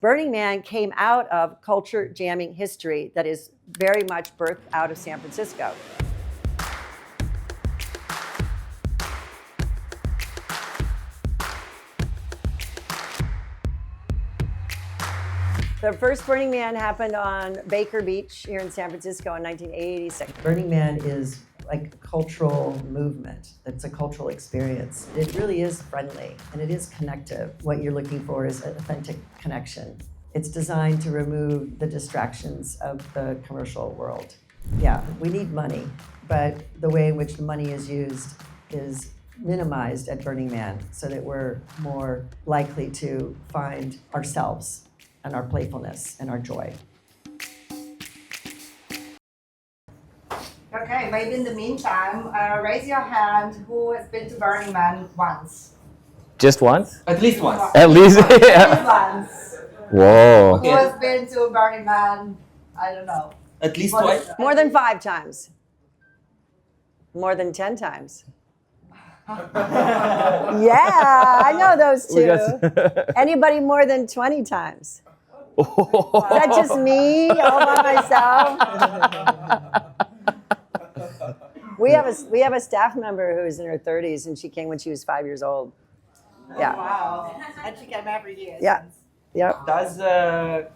Burning Man came out of culture jamming history that is very much birthed out of San Francisco. The first Burning Man happened on Baker Beach here in San Francisco in 1986. Burning Man is like a cultural movement. It's a cultural experience. It really is friendly and it is connective. What you're looking for is an authentic connection. It's designed to remove the distractions of the commercial world. Yeah, we need money, but the way in which the money is used is minimized at Burning Man so that we're more likely to find ourselves and our playfulness and our joy. Okay, maybe in the meantime, raise your hand who has been to Burning Man once. Just once? At least once. At least. At least once. Whoa. Who has been to Burning Man, I don't know. At least twice? More than 5 times. More than 10 times. Yeah, I know those two. Anybody more than 20 times? Is that just me all by myself? We have a staff member who's in her 30s, and she came when she was 5 years old. Yeah. Wow. And she came every year. Yeah. Yep. Does a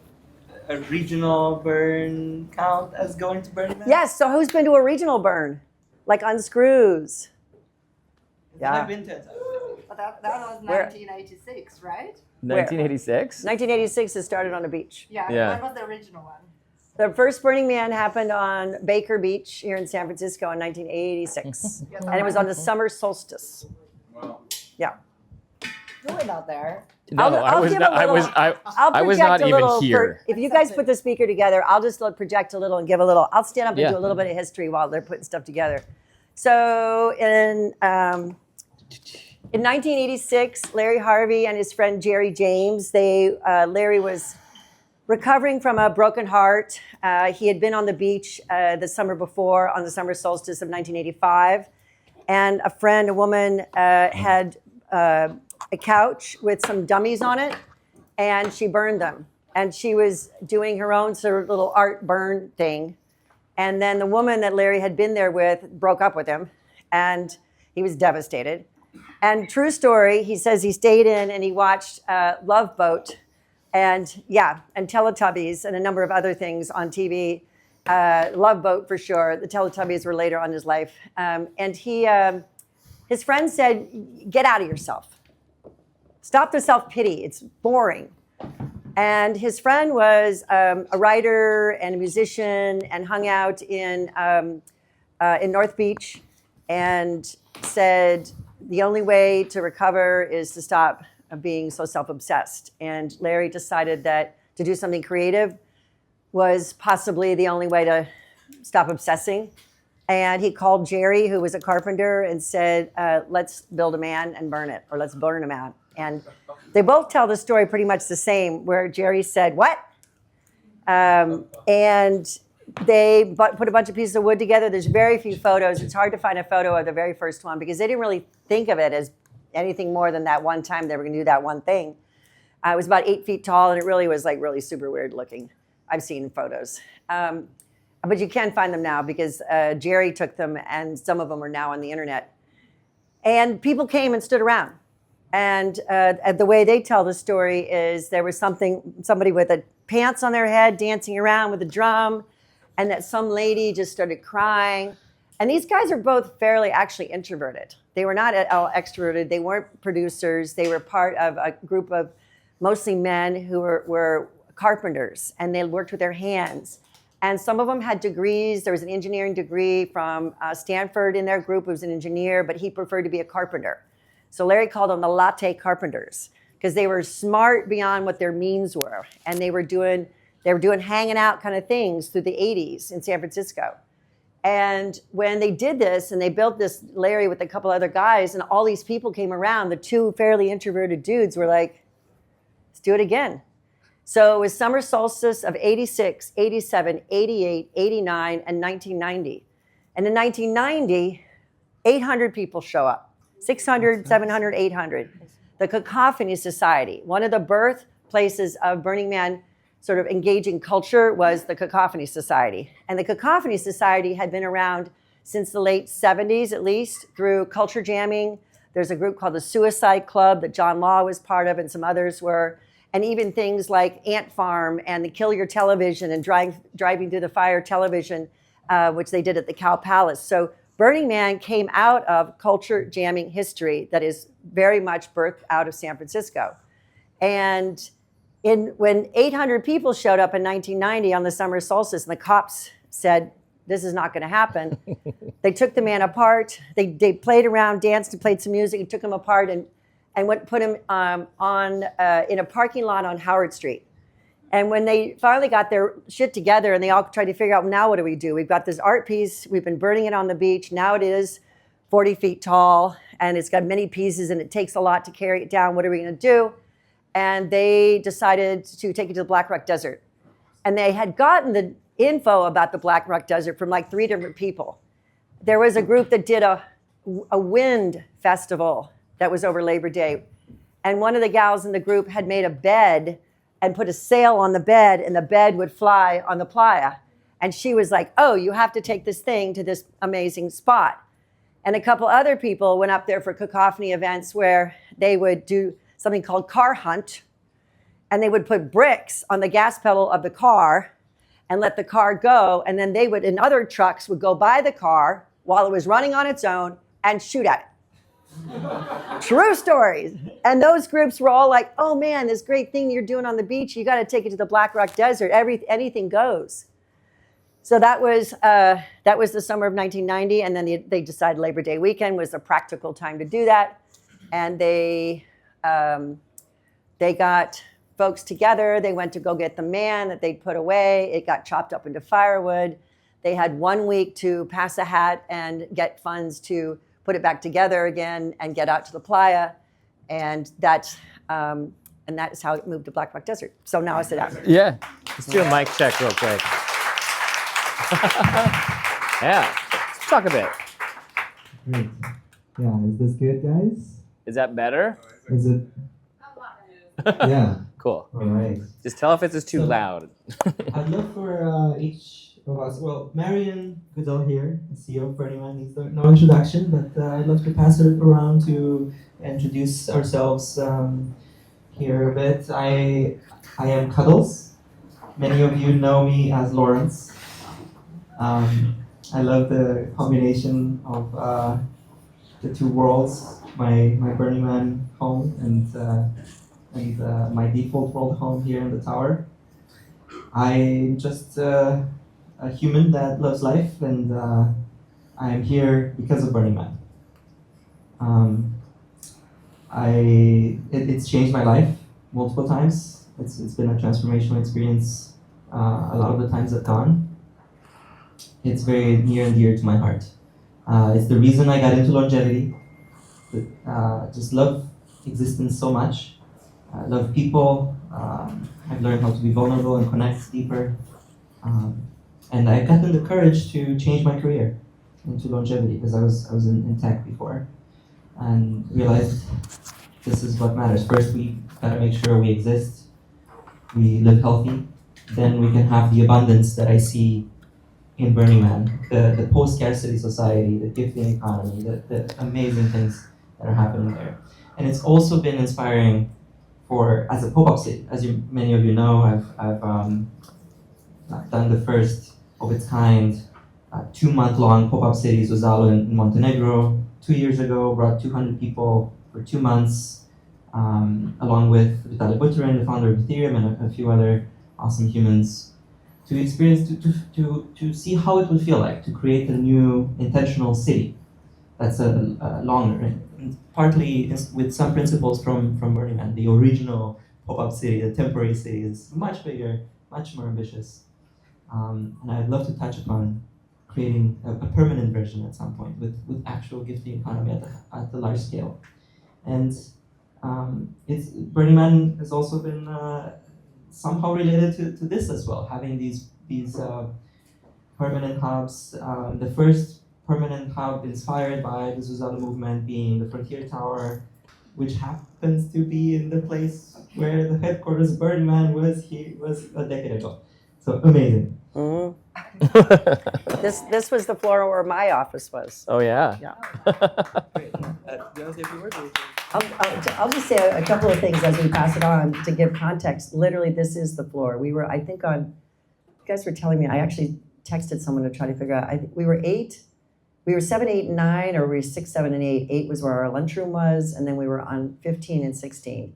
regional burn count as going to Burning Man? Yes. So who's been to a regional burn, like Unscrews? Yeah. I've been to it. But that was 1986, right? 1986? 1986 it started on a beach. Yeah. Yeah. When was the original one? The first Burning Man happened on Baker Beach here in San Francisco in 1986. And it was on the summer solstice. Wow. Yeah. Really not there. No, I'll I was give not, a I was little- I, I'll I was project not a even little here. if you guys put the speaker together, I'll just project a little and give a little. I'll stand up and Yeah. do a little bit of history while they're putting stuff together. So in 1986, Larry Harvey and his friend Jerry James, Larry was recovering from a broken heart. He had been on the beach the summer before on the summer solstice of 1985. And a woman, had a couch with some dummies on it, and she burned them. And she was doing her own sort of little art burn thing. And then the woman that Larry had been there with broke up with him, and he was devastated. And true story, he says he stayed in and he watched Love Boat and Teletubbies and a number of other things on TV. Love Boat for sure. The Teletubbies were later on in his life. And his friend said, get out of yourself. Stop the self-pity. It's boring. And his friend was a writer and a musician and hung out in North Beach and said, the only way to recover is to stop being so self-obsessed. And Larry decided that to do something creative was possibly the only way to stop obsessing. And he called Jerry, who was a carpenter, and said, let's build a man and burn it, or let's burn a man. And they both tell the story pretty much the same, where Jerry said, what? And they put a bunch of pieces of wood together. There's very few photos. It's hard to find a photo of the very first one because they didn't really think of it as anything more than that one time they were going to do that one thing. It was about 8 feet tall, and it really was like really super weird looking. I've seen photos. But you can find them now because Jerry took them, and some of them are now on the internet. And people came and stood around. And the way they tell the story is there was somebody with a pants on their head dancing around with a drum, and that some lady just started crying. And these guys are both fairly actually introverted. They were not at all extroverted. They weren't producers. They were part of a group of mostly men who were carpenters, and they worked with their hands. And some of them had degrees. There was an engineering degree from Stanford in their group who was an engineer, but he preferred to be a carpenter. So Larry called them the latte carpenters because they were smart beyond what their means were. And they were doing hanging out kind of things through the 80s in San Francisco. And when they did this and they built this, Larry with a couple other guys, and all these people came around, the two fairly introverted dudes were like, let's do it again. So it was summer solstice of 86, 87, 88, 89, and 1990. And in 1990, 800 people show up. 600, 700, 800. The Cacophony Society, one of the places of Burning Man sort of engaging culture was the Cacophony Society. And the Cacophony Society had been around since the late 70s, at least, through culture jamming. There's a group called the Suicide Club that John Law was part of and some others were. And even things like Ant Farm and the Kill Your Television and Driving Through the Fire television, which they did at the Cow Palace. So Burning Man came out of culture jamming history that is very much birthed out of San Francisco. And when 800 people showed up in 1990 on the summer solstice and the cops said, this is not going to happen, they took the man apart. They played around, danced and played some music and took him apart and put him in a parking lot on Howard Street. And when they finally got their shit together and they all tried to figure out, now what do we do? We've got this art piece. We've been burning it on the beach. Now it is 40 feet tall and it's got many pieces and it takes a lot to carry it down. What are we going to do? And they decided to take it to the Black Rock Desert. And they had gotten the info about the Black Rock Desert from like 3 different people. There was a group that did a wind festival that was over Labor Day. And one of the gals in the group had made a bed and put a sail on the bed and the bed would fly on the playa. And she was like, oh, you have to take this thing to this amazing spot. And a couple other people went up there for cacophony events where they would do something called car hunt. And they would put bricks on the gas pedal of the car and let the car go. And then they would, in other trucks, would go by the car while it was running on its own and shoot at it. True stories. And those groups were all like, oh man, this great thing you're doing on the beach, you got to take it to the Black Rock Desert. Anything goes. So that was the summer of 1990. And then they decided Labor Day weekend was a practical time to do that. And they got folks together. They went to go get the man that they'd put away. It got chopped up into firewood. They had 1 week to pass a hat and get funds to put it back together again and get out to the playa. And that is how it moved to Black Rock Desert. So now I sit down. Yeah. Let's do a mic check real quick. Yeah. Let's talk a bit. Great. Yeah, is this good, guys? Is that better? Is it? Yeah. Cool. All right. Just tell if it's too loud. I'd love for each of us, well, Marian, Goodell here, the CEO of Burning Man, needs no introduction, but I'd love to pass it around to introduce ourselves here a bit. I am Cuddles. Many of you know me as Lawrence. I love the combination of the two worlds, my Burning Man home and my default world home here in the tower. I'm just a human that loves life, and I am here because of Burning Man. It's changed my life multiple times. It's been a transformational experience. A lot of the times I've gone. It's very near and dear to my heart. It's the reason I got into longevity. Just love existence so much. I love people. I've learned how to be vulnerable and connect deeper. And I've gotten the courage to change my career into longevity because I was in tech before and realized this is what matters. First, we gotta make sure we exist, we live healthy, then we can have the abundance that I see in Burning Man, the post-scarcity society, the gifting economy, the amazing things that are happening there. And it's also been inspiring as a pop-up city. As many of you know, I've done the first of its kind 2-month-long pop-up city Zuzalo in Montenegro. 2 years ago, brought 200 people for 2 months, along with Vitaly Buterin, the founder of Ethereum, and a few other awesome humans, to experience, to see how it would feel like to create a new intentional city that's longer, and partly with some principles from Burning Man. The original pop-up city, the temporary city, is much bigger, much more ambitious. And I'd love to touch upon creating a permanent version at some point with actual gifting economy at the large scale. And Burning Man has also been somehow related to this as well, having these permanent hubs. The first permanent hub inspired by the Zuzalo movement being the Frontier Tower, which happens to be in the place where the headquarters of Burning Man was a decade ago. So amazing. Mhm. This was the floor where my office was. Oh yeah. Yeah. Great. Do you want to say a few words? I'll just say a couple of things as we pass it on to give context. Literally, this is the floor. We were, I think, on. You guys were telling me. I actually texted someone to try to figure out. I think we were 8. We were 7, 8, and 9, or we were 6, 7, and 8. 8 was where our lunchroom was, and then we were on 15 and 16,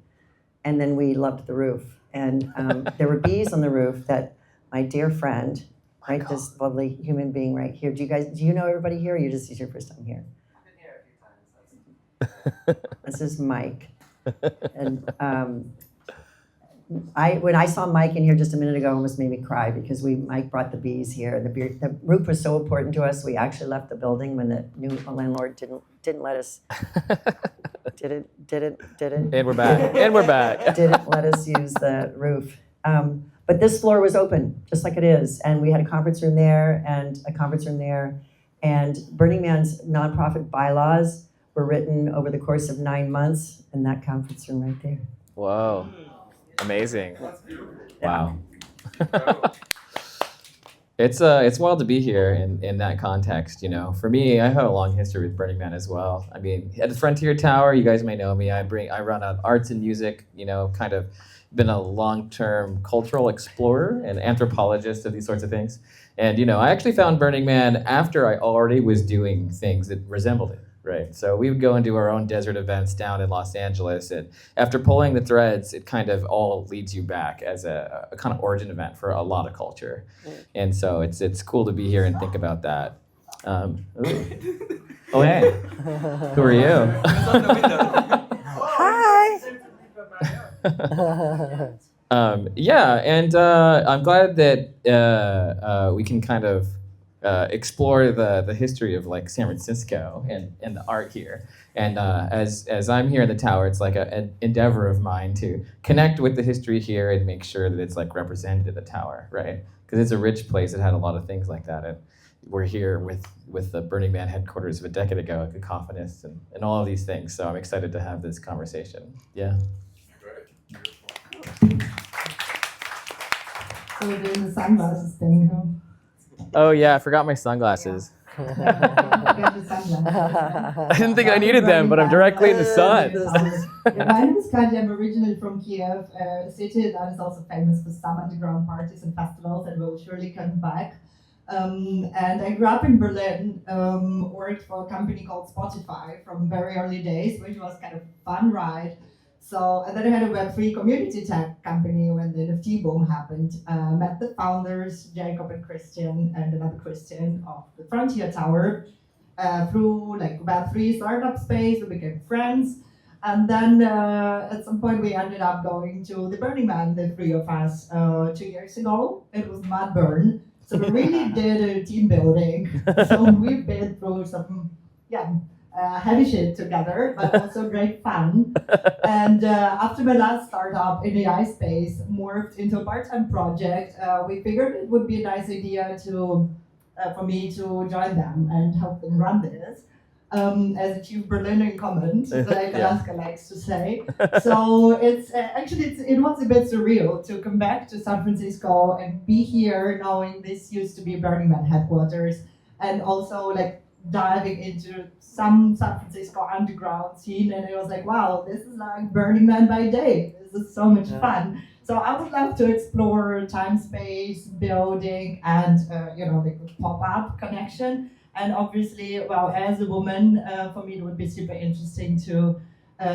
and then we loved the roof. And there were bees on the roof that my dear friend, right, this lovely human being right here. Do you know everybody here? Or this is your first time here? I've been here a few times. This is Mike. And when I saw Mike in here just a minute ago, it almost made me cry because Mike brought the bees here. The roof was so important to us. We actually left the building when the new landlord didn't let us. Didn't. And we're back. And we're back. Didn't let us use the roof. But this floor was open, just like it is. And we had a conference room there and a conference room there. And Burning Man's nonprofit bylaws were written over the course of 9 months in that conference room right there. Whoa. Amazing. Wow. It's wild to be here in that context, you know. For me, I have a long history with Burning Man as well. I mean, at the Frontier Tower, you guys may know me. I run an arts and music, you know, kind of been a long-term cultural explorer and anthropologist of these sorts of things. And, you know, I actually found Burning Man after I already was doing things that resembled it, right? So we would go and do our own desert events down in Los Angeles. And after pulling the threads, it kind of all leads you back as a kind of origin event for a lot of culture. And so it's cool to be here and think about that. Oh, hey. Who are you? Who's on the window? Hi. Yeah, and I'm glad that we can kind of explore the history of like San Francisco and the art here. And as I'm here in the tower, it's like an endeavor of mine to connect with the history here and make sure that it's like represented in the tower, right? Because it's a rich place. It had a lot of things like that. And we're here with the Burning Man headquarters of a decade ago, a cacophonist and all of these things. So I'm excited to have this conversation. Yeah. So we're doing the sunglasses thing, huh? Oh yeah, I forgot my sunglasses. Get the sunglasses. I didn't think I needed them, but I'm directly in the sun. Yeah, my name is Katja. I'm originally from Kiev, a city that is also famous for some underground parties and festivals, and will surely come back. And I grew up in Berlin, worked for a company called Spotify from very early days, which was kind of a fun ride. So, and then I had a Web3 community tech company when the NFT boom happened. Met the founders, Jacob and Christian, and another Christian of the Frontier Tower. Through like Web3 startup space, we became friends. And then at some point we ended up going to the Burning Man, the three of us, 2 years ago. It was mud burn. So we really did a team building. So we've been through some, heavy shit together, but also great fun. And after my last startup in the AI space morphed into a part-time project, we figured it would be a nice idea for me to join them and help them run this. As a chief Berliner in common, like Alaska likes to say. So it was a bit surreal to come back to San Francisco and be here knowing this used to be Burning Man headquarters, and also like diving into some San Francisco underground scene, and it was like, wow, this is like Burning Man by day. This is so much fun. So I would love to explore time, space, building, and the pop-up connection. And obviously, well, as a woman, for me it would be super interesting to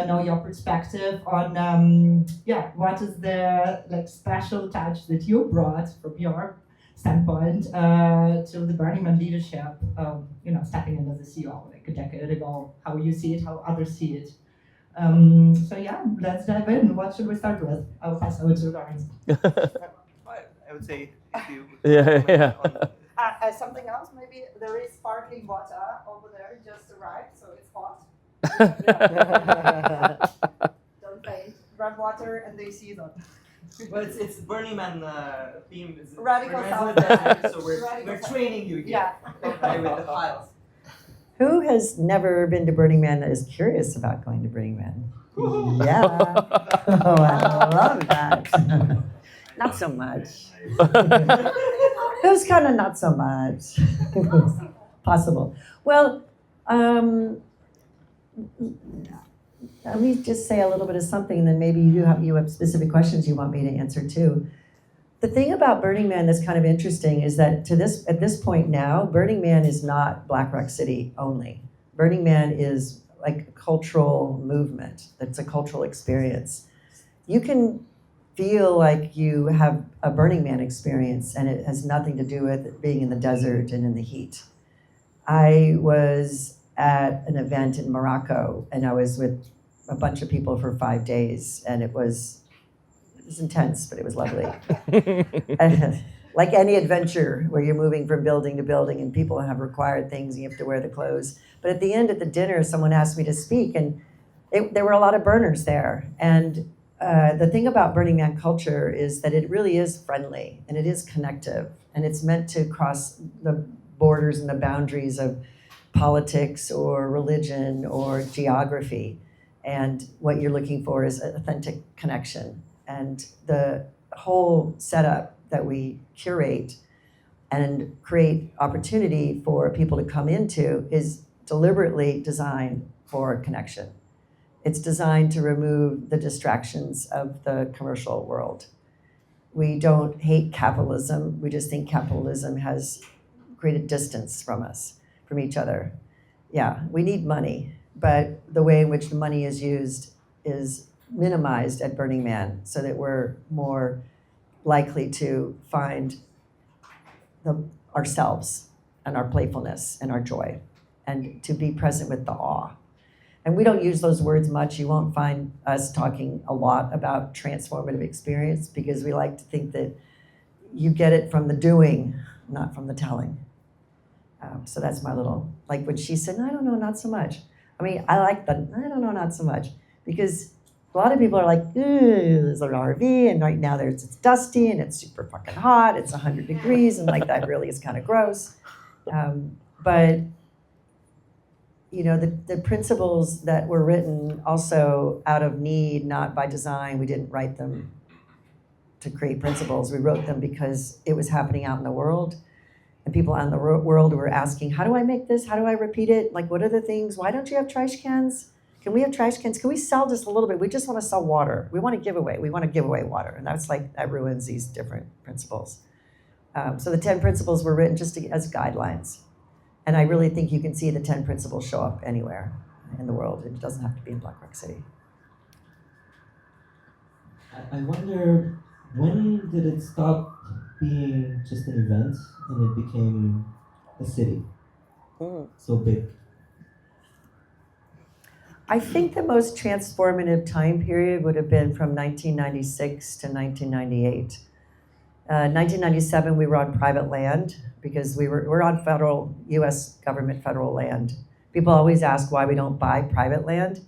know your perspective on what is the like special touch that you brought from your standpoint to the Burning Man leadership. Stepping in as a CEO like a decade ago, how you see it, how others see it. Let's dive in. What should we start with? I'll pass over to Lawrence. I would say if you Yeah. Something else, maybe there is sparkling water over there, just arrived, so it's hot. Don't faint. Grab water and they see them. Well, it's Burning Man theme. It's Radical Burning South. Man's so we're Radical training you here. Yeah. Okay, with the files. Who has never been to Burning Man that is curious about going to Burning Man? Yeah. Oh, I love that. Not so much. It was kind of not so much. Possible. Well, let me just say a little bit of something, and then maybe you have specific questions you want me to answer too. The thing about Burning Man that's kind of interesting is that at this point now, Burning Man is not Black Rock City only. Burning Man is like a cultural movement. It's a cultural experience. You can feel like you have a Burning Man experience, and it has nothing to do with being in the desert and in the heat. I was at an event in Morocco, and I was with a bunch of people for 5 days, and it was intense, but it was lovely. Like any adventure where you're moving from building to building and people have required things, and you have to wear the clothes. But at the end of the dinner, someone asked me to speak, and there were a lot of burners there. And the thing about Burning Man culture is that it really is friendly, and it is connective, and it's meant to cross the borders and the boundaries of politics or religion or geography. And what you're looking for is authentic connection. And the whole setup that we curate and create opportunity for people to come into is deliberately designed for connection. It's designed to remove the distractions of the commercial world. We don't hate capitalism. We just think capitalism has created distance from us, from each other. Yeah, we need money, but the way in which the money is used is minimized at Burning Man so that we're more likely to find ourselves and our playfulness and our joy and to be present with the awe. And we don't use those words much. You won't find us talking a lot about transformative experience because we like to think that you get it from the doing, not from the telling. So that's my little, like when she said, I don't know, not so much. I mean, I like the, I don't know, not so much, because a lot of people are like, there's an RV, and right now it's dusty, and it's super fucking hot, it's 100 degrees, and like that really is kind of gross. But, you know, the principles that were written also out of need, not by design. We didn't write them to create principles. We wrote them because it was happening out in the world. And people out in the world were asking, how do I make this? How do I repeat it? Like, what are the things? Why don't you have trash cans? Can we have trash cans? Can we sell just a little bit? We just want to sell water. We want to give away. We want to give away water. And that's like, that ruins these different principles. So the 10 principles were written just as guidelines. And I really think you can see the 10 principles show up anywhere in the world. It doesn't have to be in Black Rock City. I wonder, when did it stop being just an event and it became a city so big? I think the most transformative time period would have been from 1996 to 1998. 1997, we were on private land because we're on federal, U.S. government federal land. People always ask why we don't buy private land.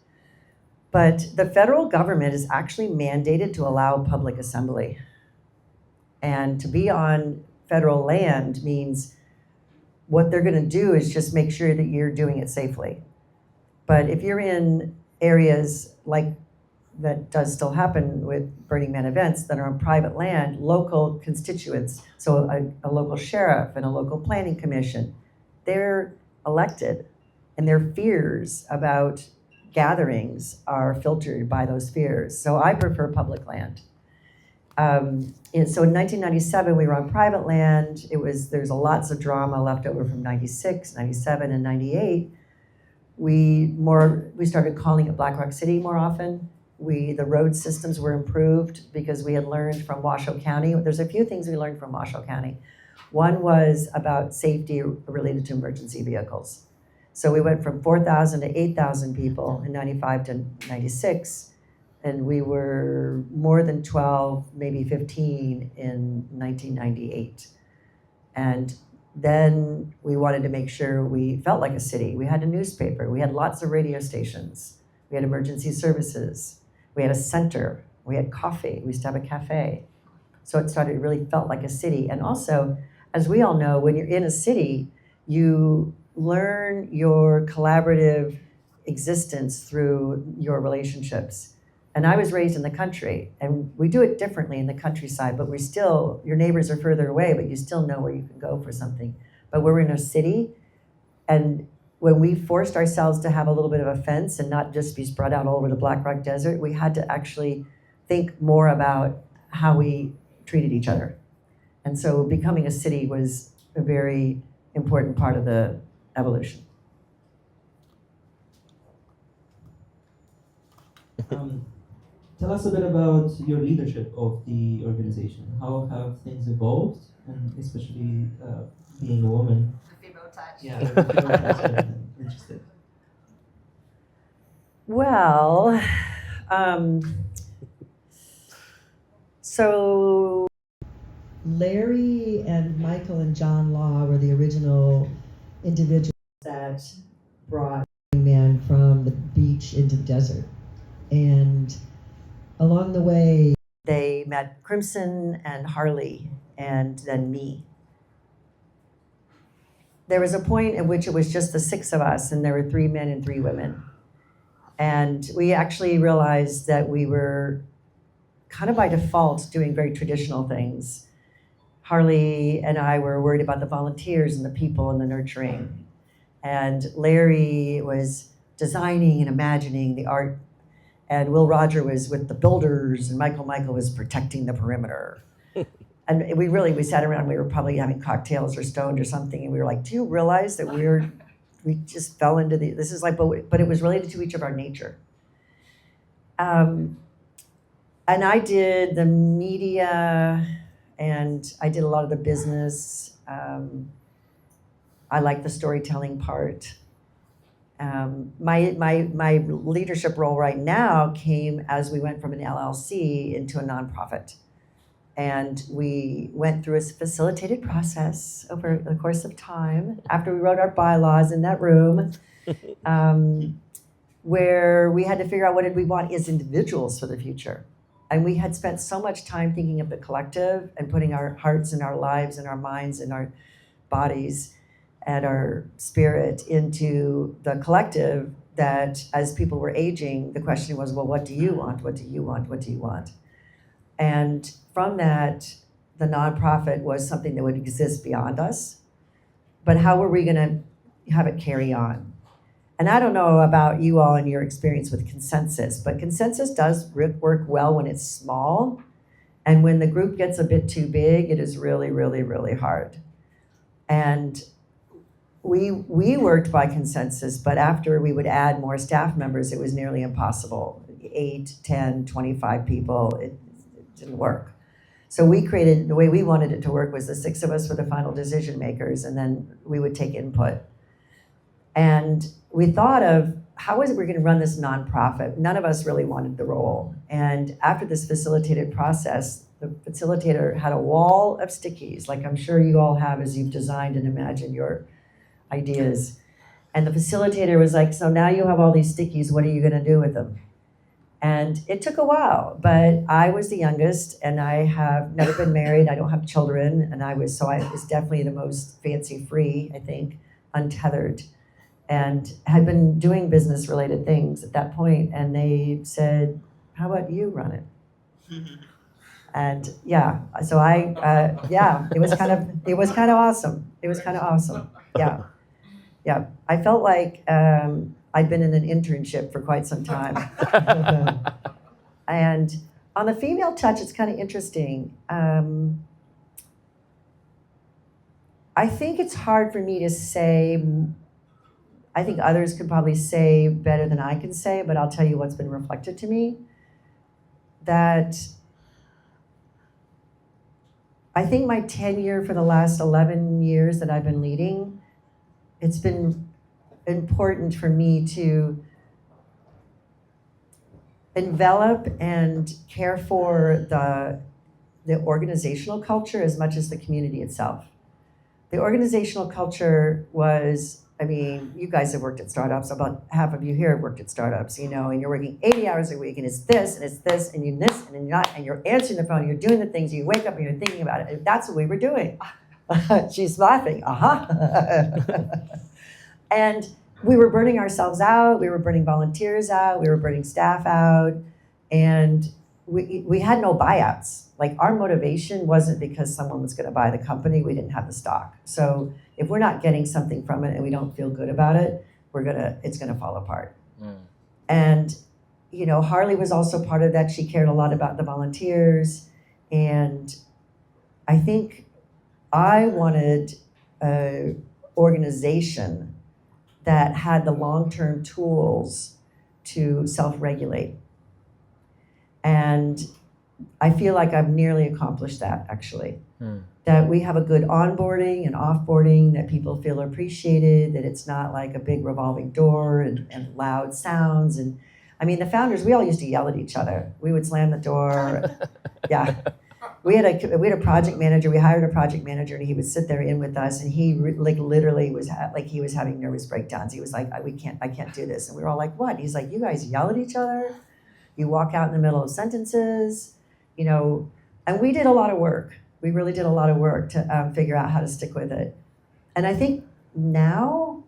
But the federal government is actually mandated to allow public assembly. And to be on federal land means what they're going to do is just make sure that you're doing it safely. But if you're in areas like that does still happen with Burning Man events that are on private land, local constituents, so a local sheriff and a local planning commission, they're elected, and their fears about gatherings are filtered by those fears. So I prefer public land. And so in 1997, we were on private land. There's lots of drama left over from 96, 97, and 98. We started calling it Black Rock City more often. The road systems were improved because we had learned from Washoe County. There's a few things we learned from Washoe County. One was about safety related to emergency vehicles. So we went from 4,000 to 8,000 people in 95 to 96. And we were more than 12, maybe 15 in 1998. And then we wanted to make sure we felt like a city. We had a newspaper. We had lots of radio stations. We had emergency services. We had a center. We had coffee. We used to have a cafe. So it really felt like a city. And also, as we all know, when you're in a city, you learn your collaborative existence through your relationships. And I was raised in the country, and we do it differently in the countryside, but your neighbors are further away, but you still know where you can go for something. But we're in a city, and when we forced ourselves to have a little bit of a fence and not just be spread out all over the Black Rock Desert, we had to actually think more about how we treated each other. And so becoming a city was a very important part of the evolution. Tell us a bit about your leadership of the organization. How have things evolved, and especially being a woman? The female touch. Yeah, the female touch, I'm interested. Well, so Larry and Michael and John Law were the original individuals that brought man from the beach into the desert. And along the way, they met Crimson and Harley and then me. There was a point at which it was just the six of us, and there were 3 men and 3 women. And we actually realized that we were kind of by default doing very traditional things. Harley and I were worried about the volunteers and the people and the nurturing. And Larry was designing and imagining the art. And Will Roger was with the builders, and Michael was protecting the perimeter. And we sat around, we were probably having cocktails or stoned or something, and we were like, do you realize that we just fell into this is like, but it was related to each of our nature. And I did the media, and I did a lot of the business. I like the storytelling part. My leadership role right now came as we went from an LLC into a nonprofit. And we went through a facilitated process over the course of time after we wrote our bylaws in that room, where we had to figure out what did we want as individuals for the future. And we had spent so much time thinking of the collective and putting our hearts and our lives and our minds and our bodies and our spirit into the collective that as people were aging, the question was, well, what do you want? What do you want? What do you want? And from that, the nonprofit was something that would exist beyond us. But how were we going to have it carry on? And I don't know about you all and your experience with consensus, but consensus does work well when it's small. And when the group gets a bit too big, it is really, really, really hard. And we worked by consensus, but after we would add more staff members, it was nearly impossible. 8, 10, 25 people, it didn't work. So we created, the way we wanted it to work was the 6 of us were the final decision makers, and then we would take input. And we thought of, how is it we're gonna run this nonprofit? None of us really wanted the role. And after this facilitated process, the facilitator had a wall of stickies, like I'm sure you all have as you've designed and imagined your ideas. And the facilitator was like, so now you have all these stickies, what are you gonna do with them? And it took a while, but I was the youngest, and I have never been married, I don't have children, and I was definitely the most fancy-free, I think, untethered, and had been doing business-related things at that point, and they said, how about you run it? And yeah, so it was kind of awesome. It was kind of awesome, yeah. I felt like I'd been in an internship for quite some time. And on the female touch, it's kind of interesting. I think it's hard for me to say, I think others could probably say better than I can say, but I'll tell you what's been reflected to me. That I think my tenure for the last 11 years that I've been leading, it's been important for me to envelop and care for the organizational culture as much as the community itself. The organizational culture was, I mean, you guys have worked at startups, about half of you here have worked at startups, and you're working 80 hours a week, and it's this, and you're this, and you're not, and you're answering the phone, and you're doing the things, you wake up and you're thinking about it. And that's what we were doing. She's laughing, And we were burning ourselves out, we were burning volunteers out, we were burning staff out, and we had no buyouts. Like, our motivation wasn't because someone was going to buy the company. We didn't have the stock. So if we're not getting something from it and we don't feel good about it, it's gonna fall apart. And you know, Harley was also part of that. She cared a lot about the volunteers, and I think I wanted an organization that had the long-term tools to self-regulate. And I feel like I've nearly accomplished that, actually. That we have a good onboarding and offboarding, that people feel appreciated, that it's not like a big revolving door and loud sounds. And I mean, the founders, we all used to yell at each other. We would slam the door. Yeah. We had a project manager. We hired a project manager, and he would sit there in with us, and he literally was he was having nervous breakdowns. He was like, I can't do this. And we were all like, what? He's like, you guys yell at each other. You walk out in the middle of sentences, you know. And we did a lot of work. We really did a lot of work to figure out how to stick with it. And I think now,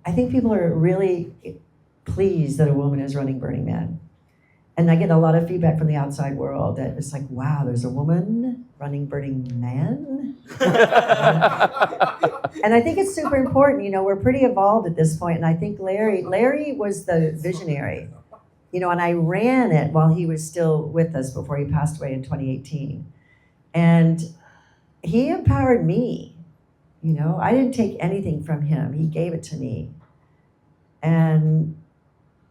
people are really pleased that a woman is running Burning Man. And I get a lot of feedback from the outside world that it's like, wow, there's a woman running Burning Man. And I think it's super important. You know, we're pretty evolved at this point. And I think Larry was the visionary, you know, and I ran it while he was still with us before he passed away in 2018. And he empowered me. You know, I didn't take anything from him. He gave it to me. And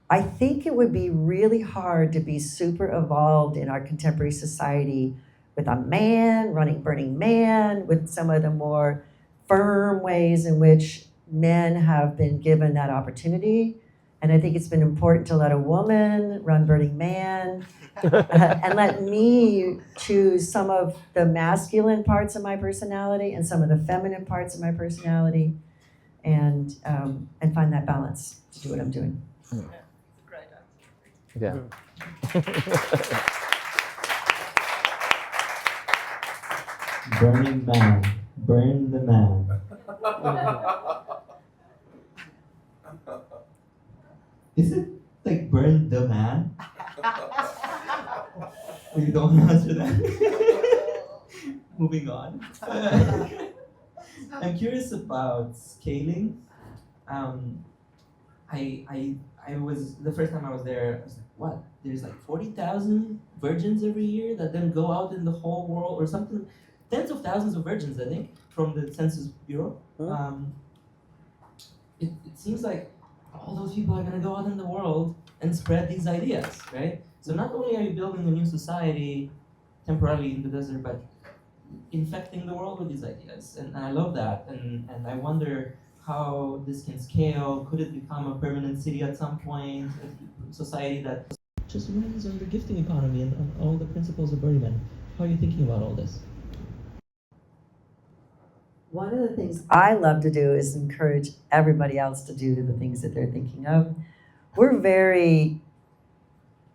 I think it would be really hard to be super evolved in our contemporary society with a man running Burning Man, with some of the more firm ways in which men have been given that opportunity. And I think it's been important to let a woman run Burning Man and let me choose some of the masculine parts of my personality and some of the feminine parts of my personality, and find that balance to do what I'm doing. Yeah. Burning man, burn the man. Is it like burn the man? You don't want to answer that. Moving on. I'm curious about scaling. I was, the first time I was there, I was like, what? There's like 40,000 virgins every year that then go out in the whole world, or something. Tens of thousands of virgins, I think, from the Census Bureau. It seems like all those people are gonna go out in the world and spread these ideas, right? So not only are you building a new society temporarily in the desert, but infecting the world with these ideas. And I love that. And I wonder how this can scale. Could it become a permanent city at some point? A society that just runs on the gifting economy and on all the principles of Burning Man. How are you thinking about all this? One of the things I love to do is encourage everybody else to do the things that they're thinking of. We're very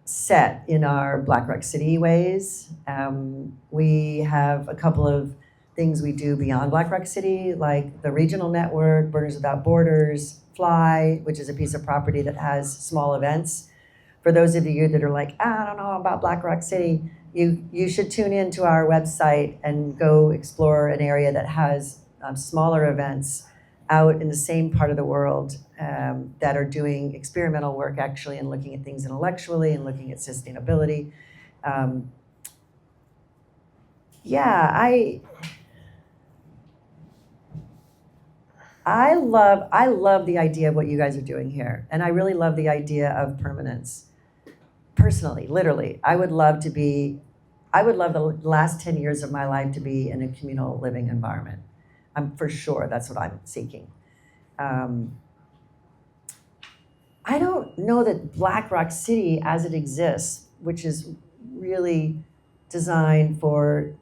set in our Black Rock City ways. We have a couple of things we do beyond Black Rock City, like the regional network, Burners Without Borders, Fly, which is a piece of property that has small events. For those of you that are like, I don't know about Black Rock City, you should tune in to our website and go explore an area that has smaller events out in the same part of the world that are doing experimental work, actually, and looking at things intellectually and looking at sustainability. I love the idea of what you guys are doing here, and I really love the idea of permanence. Personally, literally, I would love the last 10 years of my life to be in a communal living environment. For sure, that's what I'm seeking. I don't know that Black Rock City, as it exists, which is really designed for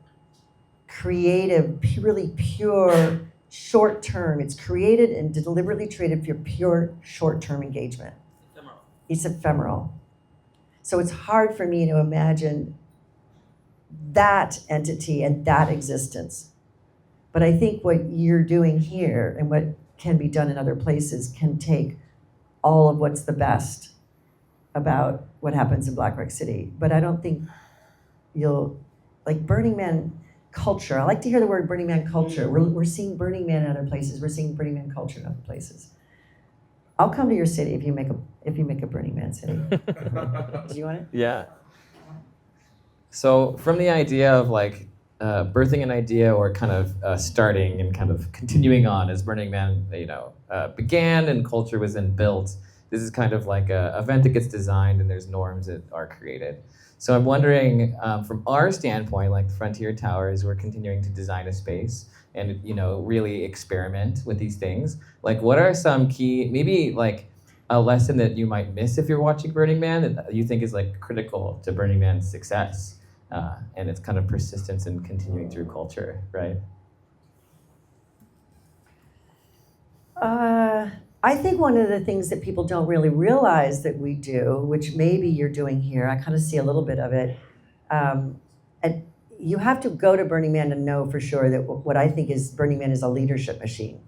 creative, really pure, short-term. It's created and deliberately traded for pure short-term engagement. It's ephemeral. So it's hard for me to imagine that entity and that existence. But I think what you're doing here and what can be done in other places can take all of what's the best about what happens in Black Rock City. But I don't think you'll, like Burning Man culture, I like to hear the word Burning Man culture. We're seeing Burning Man in other places. We're seeing Burning Man culture in other places. I'll come to your city if you make a Burning Man city. Do you want it? Yeah. So from the idea of like birthing an idea or kind of starting and kind of continuing on as Burning Man, began and culture was then built. This is kind of like an event that gets designed and there's norms that are created. So I'm wondering, from our standpoint, like Frontier Towers, we're continuing to design a space and really experiment with these things. Like, what are some key, maybe like a lesson that you might miss if you're watching Burning Man that you think is like critical to Burning Man's success and its kind of persistence and continuing through culture, right? I think one of the things that people don't really realize that we do, which maybe you're doing here, I kind of see a little bit of it, and you have to go to Burning Man to know for sure that what I think is Burning Man is a leadership machine.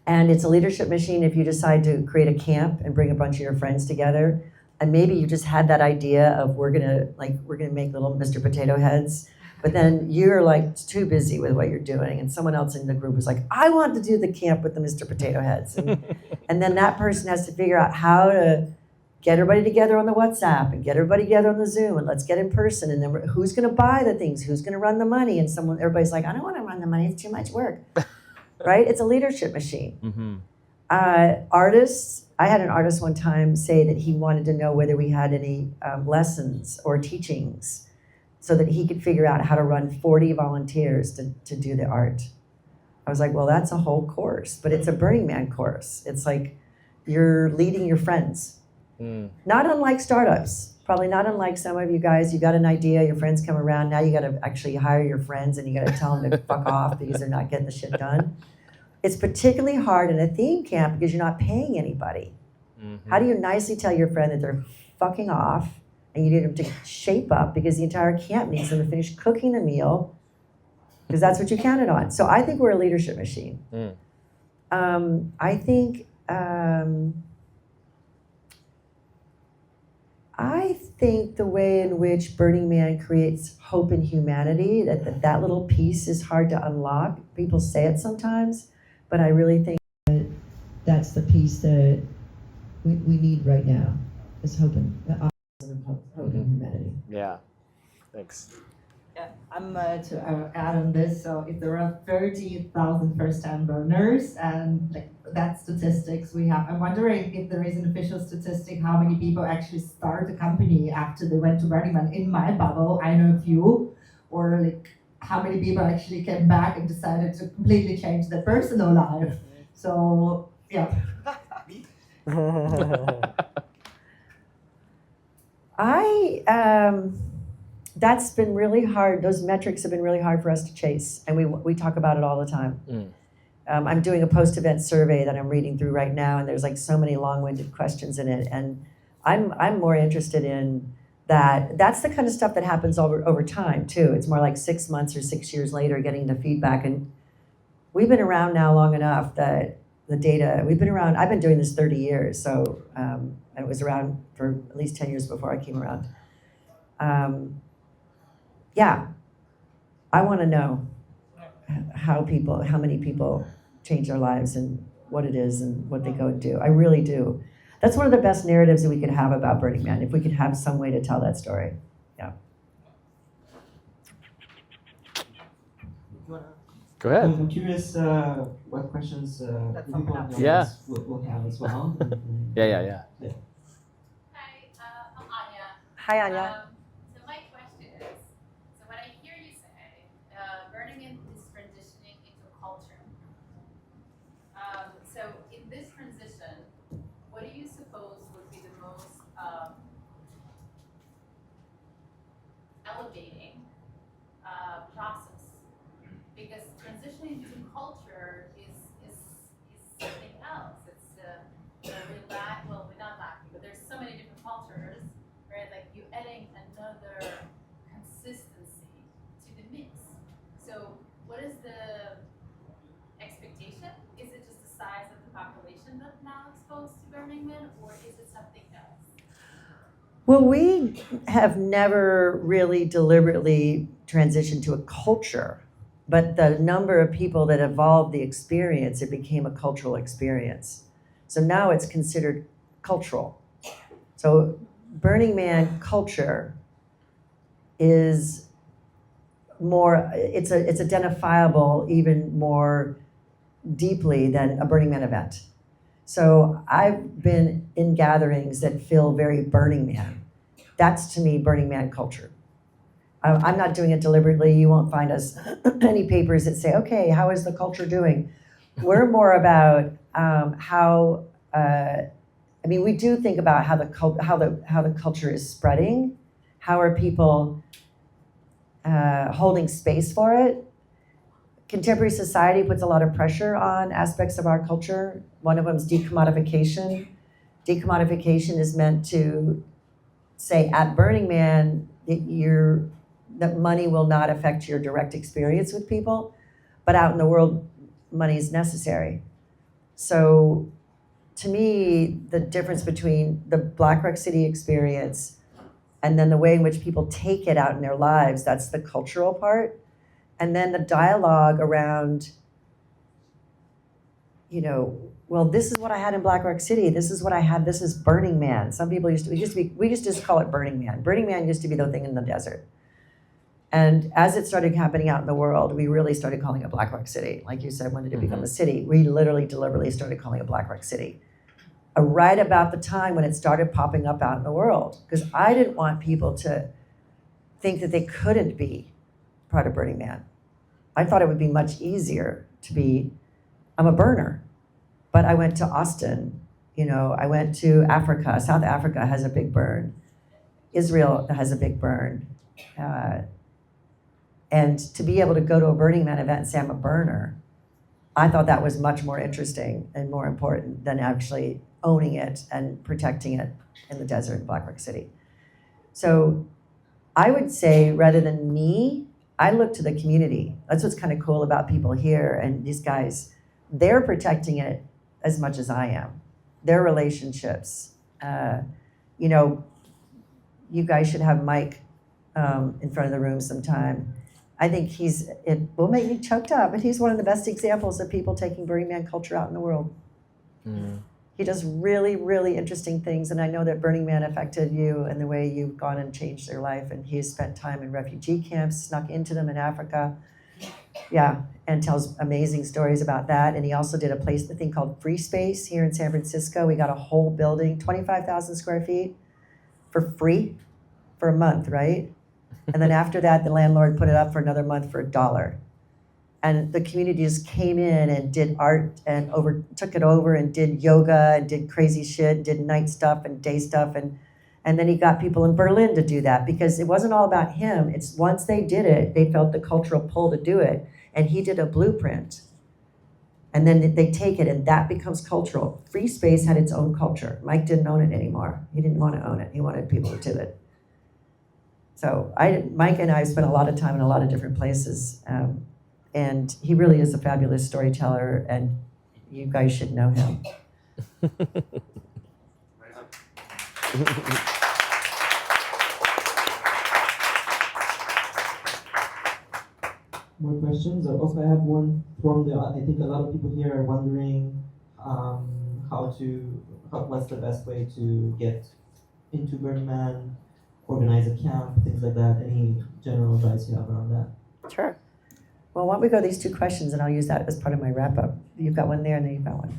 And it's a leadership machine if you decide to create a camp and bring a bunch of your friends together, and maybe you just had that idea of we're gonna make little Mr. Potato Heads, but then you're like too busy with what you're doing, and someone else in the group is like, I want to do the camp with the Mr. Potato Heads, and then that person has to figure out how to get everybody together on the WhatsApp and get everybody together on the Zoom and let's get in person, and then who's going to buy the things, who's going to run the money, and everybody's like, I don't want to run the money, it's too much work, right? It's a leadership machine. Mm-hmm. Artists, I had an artist one time say that he wanted to know whether we had any lessons or teachings so that he could figure out how to run 40 volunteers to do the art. I was like, well, that's a whole course, but it's a Burning Man course. It's like you're leading your friends. Not unlike startups, probably not unlike some of you guys. You got an idea, your friends come around, now you got to actually hire your friends and you got to tell them to fuck off because they're not getting the shit done. It's particularly hard in a theme camp because you're not paying anybody. Mm-hmm. How do you nicely tell your friend that they're fucking off and you need them to shape up because the entire camp needs them to finish cooking the meal because that's what you counted on. So I think we're a leadership machine. I think the way in which Burning Man creates hope in humanity, that little piece is hard to unlock. People say it sometimes, but I really think that's the piece that we need right now, is hope in humanity. Yeah, thanks. Yeah, I'm to add on this. So if there are 30,000 first-time burners, and like that statistics we have, I'm wondering if there is an official statistic how many people actually start a company after they went to Burning Man. In my bubble, I know a few, or like how many people actually came back and decided to completely change their personal life. So yeah. That's been really hard. Those metrics have been really hard for us to chase, and we talk about it all the time. I'm doing a post-event survey that I'm reading through right now, and there's like so many long-winded questions in it, and I'm more interested in that. That's the kind of stuff that happens over time too. It's more like 6 months or 6 years later getting the feedback, and we've been around now long enough that the data, I've been doing this 30 years, so it was around for at least 10 years before I came around. Yeah, I want to know how many people change their lives and what it is and what they go and do. I really do. That's one of the best narratives that we could have about Burning Man, if we could have some way to tell that story. Yeah. Go ahead. I'm curious what questions people in the audience Yeah. will have as well. Yeah. Hi, I'm Anya. Hi, Anya. So my question is, so what I hear you say, Burning Man is transitioning into a culture. So in this transition, what do you suppose would be the most elevating process? Because transitioning to culture is something else. It's we're not lacking, but there's so many different cultures, right? Like you're adding another consistency to the mix. So what is the expectation? Is Well, we have never really deliberately transitioned to a culture, but the number of people that evolved the experience, it became a cultural experience. So now it's considered cultural. So Burning Man culture is more, it's identifiable even more deeply than a Burning Man event. So I've been in gatherings that feel very Burning Man. That's to me Burning Man culture. I'm not doing it deliberately. You won't find us any papers that say, okay, how is the culture doing? We're more about how. I mean, we do think about how the culture is spreading. How are people holding space for it? Contemporary society puts a lot of pressure on aspects of our culture. One of them is decommodification. Decommodification is meant to say at Burning Man that money will not affect your direct experience with people, but out in the world, money is necessary. So to me, the difference between the Black Rock City experience and then the way in which people take it out in their lives, that's the cultural part. And then the dialogue around, well, this is what I had in Black Rock City. This is what I had. This is Burning Man. Some people we used to just call it Burning Man. Burning Man used to be the thing in the desert. And as it started happening out in the world, we really started calling it Black Rock City. Like you said, when did it become a city? We literally deliberately started calling it Black Rock City. Right about the time when it started popping up out in the world. Because I didn't want people to think that they couldn't be part of Burning Man. I thought it would be much easier to be, I'm a burner. But I went to Austin, I went to Africa. South Africa has a big burn. Israel has a big burn. And to be able to go to a Burning Man event and say I'm a burner, I thought that was much more interesting and more important than actually owning it and protecting it in the desert in Black Rock City. So I would say rather than me, I look to the community. That's what's kind of cool about people here and these guys. They're protecting it as much as I am. Their relationships. You guys should have Mike in front of the room sometime. I think it will make me choked up, but he's one of the best examples of people taking Burning Man culture out in the world. Mm. He does really, really interesting things, and I know that Burning Man affected you and the way you've gone and changed their life, and he's spent time in refugee camps, snuck into them in Africa. Yeah, and tells amazing stories about that. And he also did a thing called Free Space here in San Francisco. We got a whole building, 25,000 square feet for free for a month, right? And then after that, the landlord put it up for another month for $1. And the community just came in and did art and took it over and did yoga and did crazy shit, did night stuff and day stuff. And then he got people in Berlin to do that because it wasn't all about him. It's once they did it, they felt the cultural pull to do it. And he did a blueprint. And then they take it and that becomes cultural. Free Space had its own culture. Mike didn't own it anymore. He didn't want to own it. He wanted people to do it. So Mike and I spent a lot of time in a lot of different places. And he really is a fabulous storyteller, and you guys should know him. More questions? Or also, I have one from I think a lot of people here are wondering what's the best way to get into Burning Man, organize a camp, things like that. Any general advice you have around that? Sure. Well, why don't we go these two questions, and I'll use that as part of my wrap-up. You've got one there, and then you've got one.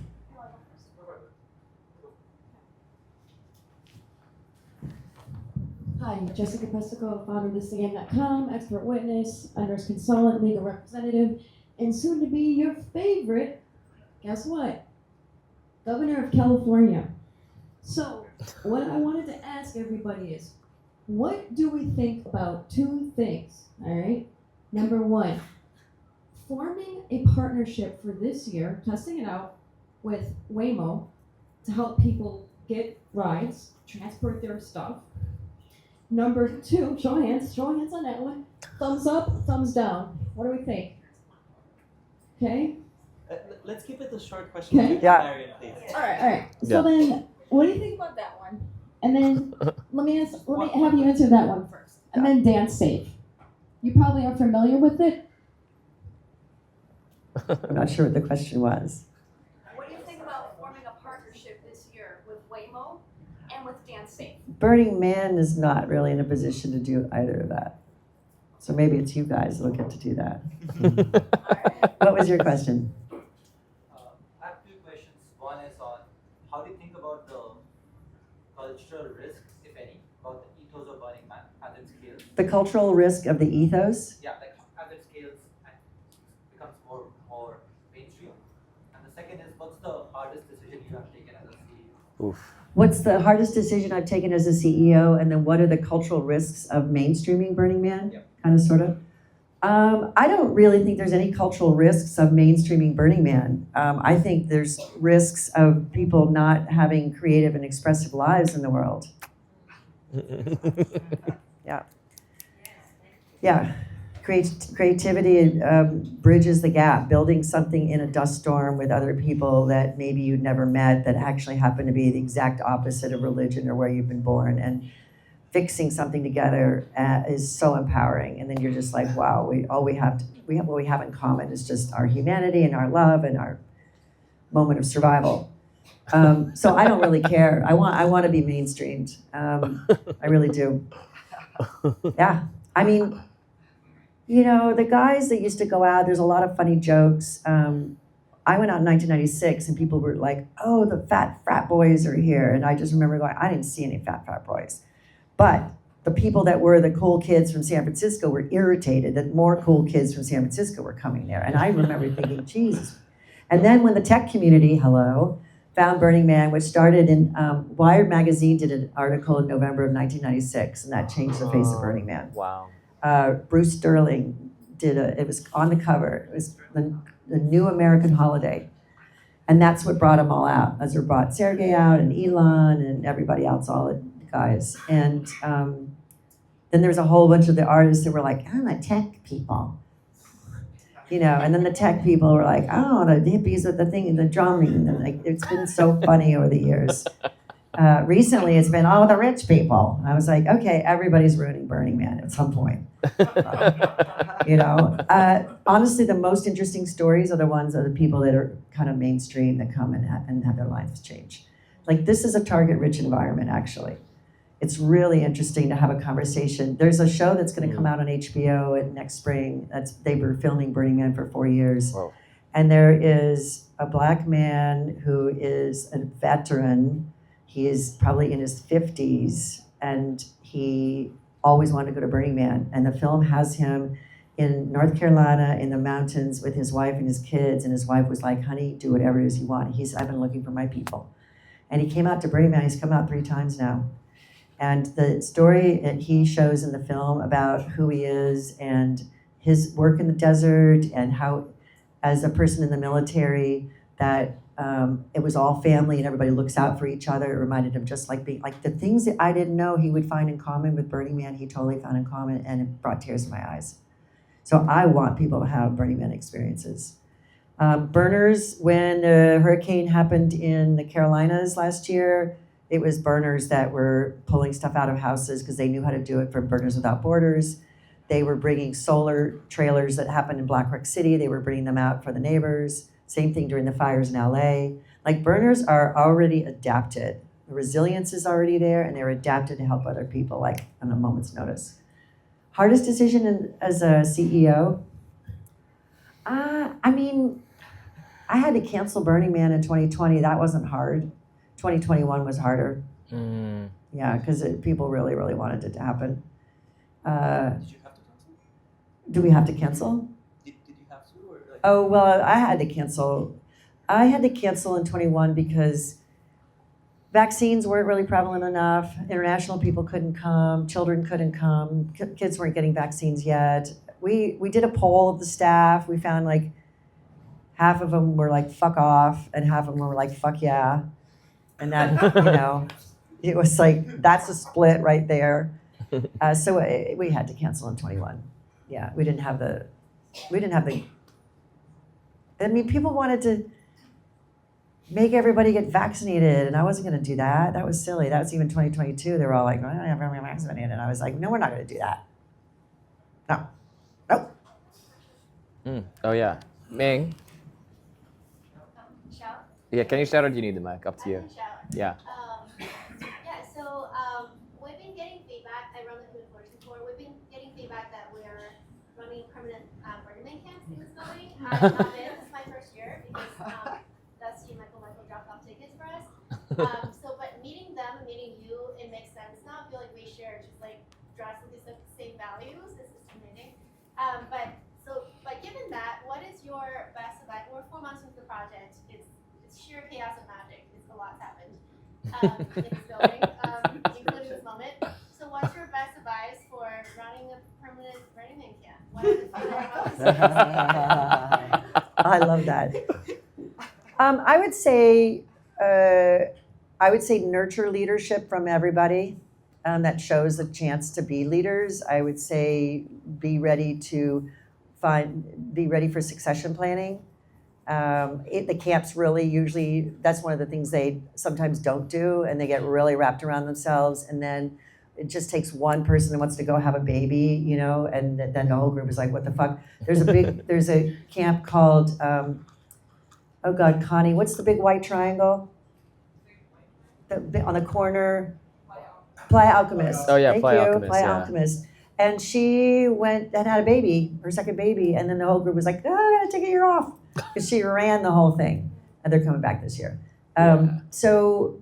Hi, Jessica Pestico, founder of thisagain.com, expert witness, unders consultant, legal representative, and soon to be your favorite, guess what? Governor of California. So, what I wanted to ask everybody is, what do we think about two things, all right? Number one, forming a partnership for this year, testing it out with Waymo to help people get rides, transport their stuff. Number two, show hands on that one. Thumbs up, thumbs down. What do we think? Okay? Let's keep it a short question. Okay. Yeah. Marian, please. All right. Yeah. So then, what do you think about that one? And then let me have you answer that one first. And then dance safe. You probably are familiar with it. I'm not sure what the question was. What do you think about forming a partnership this year with Waymo and with Dance Safe? Burning Man is not really in a position to do either of that. So maybe it's you guys that'll get to do that. What was your question? I have two questions. One is on how do you think about the cultural risks, if any, about the ethos of Burning Man as it scales? The cultural risk of the ethos? Yeah, like as it scales and becomes more mainstream. And the second is, what's the hardest decision you have taken as a CEO? Oof. What's the hardest decision I've taken as a CEO? And then what are the cultural risks of mainstreaming Burning Man? Yep. Kind of, sort of. I don't really think there's any cultural risks of mainstreaming Burning Man. I think there's risks of people not having creative and expressive lives in the world. Yeah. Yeah. Creativity bridges the gap, building something in a dust storm with other people that maybe you'd never met that actually happen to be the exact opposite of religion or where you've been born, and fixing something together is so empowering. And then you're just like, wow, what we have in common is just our humanity and our love and our moment of survival. So I don't really care. I want to be mainstreamed. I really do. Yeah. I mean, you know, the guys that used to go out, there's a lot of funny jokes. I went out in 1996 and people were like, oh, the frat boys are here. And I just remember going, I didn't see any frat boys. But the people that were the cool kids from San Francisco were irritated that more cool kids from San Francisco were coming there. And I remember thinking, Jesus. And then when the tech community, found Burning Man, which started in, Wired magazine did an article in November of 1996, and that changed the face of Burning Man. Wow. Bruce Sterling it was on the cover. It was the new American holiday. And that's what brought them all out. As it brought Sergey out and Elon and everybody else, all the guys. And then there's a whole bunch of the artists that were like, I'm a tech people. You know, and then the tech people were like, oh, the hippies with the thing, the drumming. And like, it's been so funny over the years. Recently, it's been, the rich people. And I was like, okay, everybody's ruining Burning Man at some point. You know, honestly, the most interesting stories are the people that are kind of mainstream that come and have their lives change. Like, this is a target-rich environment, actually. It's really interesting to have a conversation. There's a show that's going to come out on HBO next spring. They were filming Burning Man for 4 years. Whoa. And there is a black man who is a veteran. He is probably in his 50s, and he always wanted to go to Burning Man. And the film has him in North Carolina in the mountains with his wife and his kids. And his wife was like, honey, do whatever it is you want. I've been looking for my people. And he came out to Burning Man. He's come out 3 times now. And the story that he shows in the film about who he is and his work in the desert, and how, as a person in the military, that it was all family and everybody looks out for each other. It reminded him just like being, like the things that I didn't know he would find in common with Burning Man, he totally found in common, and it brought tears to my eyes. So I want people to have Burning Man experiences. Burners, when the hurricane happened in the Carolinas last year, it was burners that were pulling stuff out of houses because they knew how to do it from Burners Without Borders. They were bringing solar trailers that happened in Black Rock City. They were bringing them out for the neighbors. Same thing during the fires in LA. Like, burners are already adapted. The resilience is already there, and they're adapted to help other people, like on a moment's notice. Hardest decision as a CEO? I mean, I had to cancel Burning Man in 2020. That wasn't hard. 2021 was harder. Yeah, because people really, really wanted it to happen. Did you have to cancel? Do we have to cancel? Did you have to? Or like... Oh, well, I had to cancel. I had to cancel in 21 because vaccines weren't really prevalent enough. International people couldn't come. Children couldn't come. Kids weren't getting vaccines yet. We did a poll of the staff. We found like half of them were like, fuck off, and half of them were like, fuck yeah. And that, you know, it was like, that's a split right there. So we had to cancel in 21. Yeah, we didn't have the, I mean, people wanted to, make everybody get vaccinated. And I wasn't going to do that. That was silly. That was even 2022. They were all like, well, everyone vaccinated. And I was like, no, we're not going to do that. No. Nope. Oh yeah, Ming. Shout? Yeah, can you shout or do you need the mic? Up to you. I can shout. Yeah. Yeah, so we've been getting feedback. I run the Human Resources before. We've been getting feedback that we're running permanent Burning Man camps in this building. I've not been. This is my first year because Dusty and Michael dropped off tickets for us. But meeting them and meeting you, it makes sense now. I feel like we share just like drastically the same values. This is amazing. But given that, what is your best advice? We're 4 months into the project. It's sheer chaos and magic. A lot's happened in this building, including this moment. So what's your best advice for running a permanent Burning Man camp? What are the I love that. I would say nurture leadership from everybody. That shows a chance to be leaders. I would say be ready for succession planning. The camps really usually, that's one of the things they sometimes don't do, and they get really wrapped around themselves, and then it just takes one person who wants to go have a baby, and then the whole group is like, what the fuck? There's a camp called, oh God, Connie, what's the big white triangle? On the corner? Playa Alchemist. Oh yeah, Thank Playa you, Alchemist. Playa Yeah. Alchemist. And she went and had a baby, her second baby, and then the whole group was like, oh, I gotta take a year off. Because she ran the whole thing, and they're coming back this year. So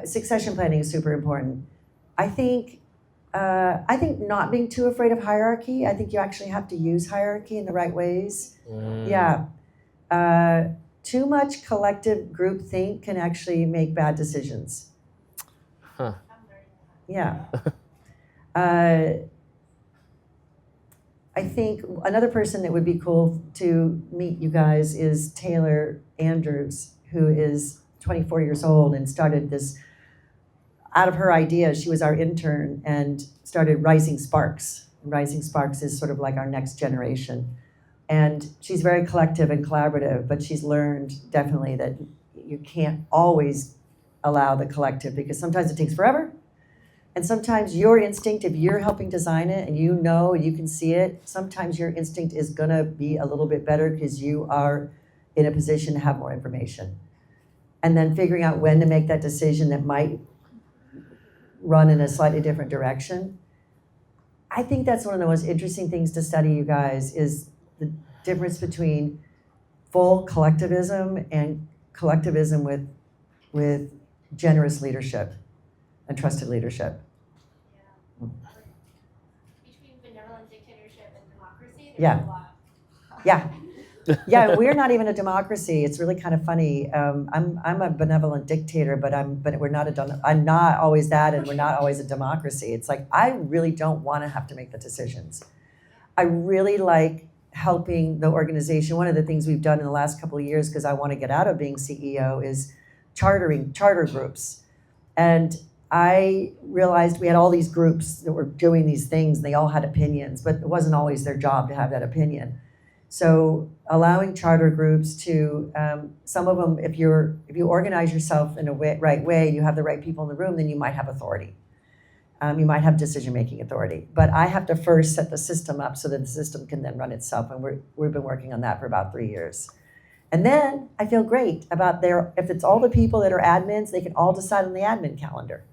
succession planning is super important. I think not being too afraid of hierarchy. I think you actually have to use hierarchy in the right ways. Yeah. Too much collective group think can actually make bad decisions. Huh. Yeah. I think another person that would be cool to meet you guys is Taylor Andrews, who is 24 years old and started this, out of her idea, she was our intern and started Rising Sparks. Rising Sparks is sort of like our next generation. And she's very collective and collaborative, but she's learned definitely that you can't always allow the collective because sometimes it takes forever. And sometimes your instinct, if you're helping design it and you can see it, sometimes your instinct is gonna be a little bit better because you are in a position to have more information. And then figuring out when to make that decision that might run in a slightly different direction. I think that's one of the most interesting things to study, you guys, is the difference between full collectivism and collectivism with generous leadership and trusted leadership. Yeah. Between benevolent dictatorship and democracy, there's Yeah. a lot. Yeah. Yeah, we're not even a democracy. It's really kind of funny. I'm a benevolent dictator, but I'm not always that, and we're not always a democracy. It's like I really don't want to have to make the decisions. I really like helping the organization. One of the things we've done in the last couple of years, because I want to get out of being CEO, is charter groups. And I realized we had all these groups that were doing these things, and they all had opinions, but it wasn't always their job to have that opinion. So allowing charter groups to, some of them, if you organize yourself in a right way, you have the right people in the room, then you might have authority. You might have decision-making authority. But I have to first set the system up so that the system can then run itself, and we've been working on that for about 3 years. And then I feel great about if it's all the people that are admins, they can all decide on the admin calendar.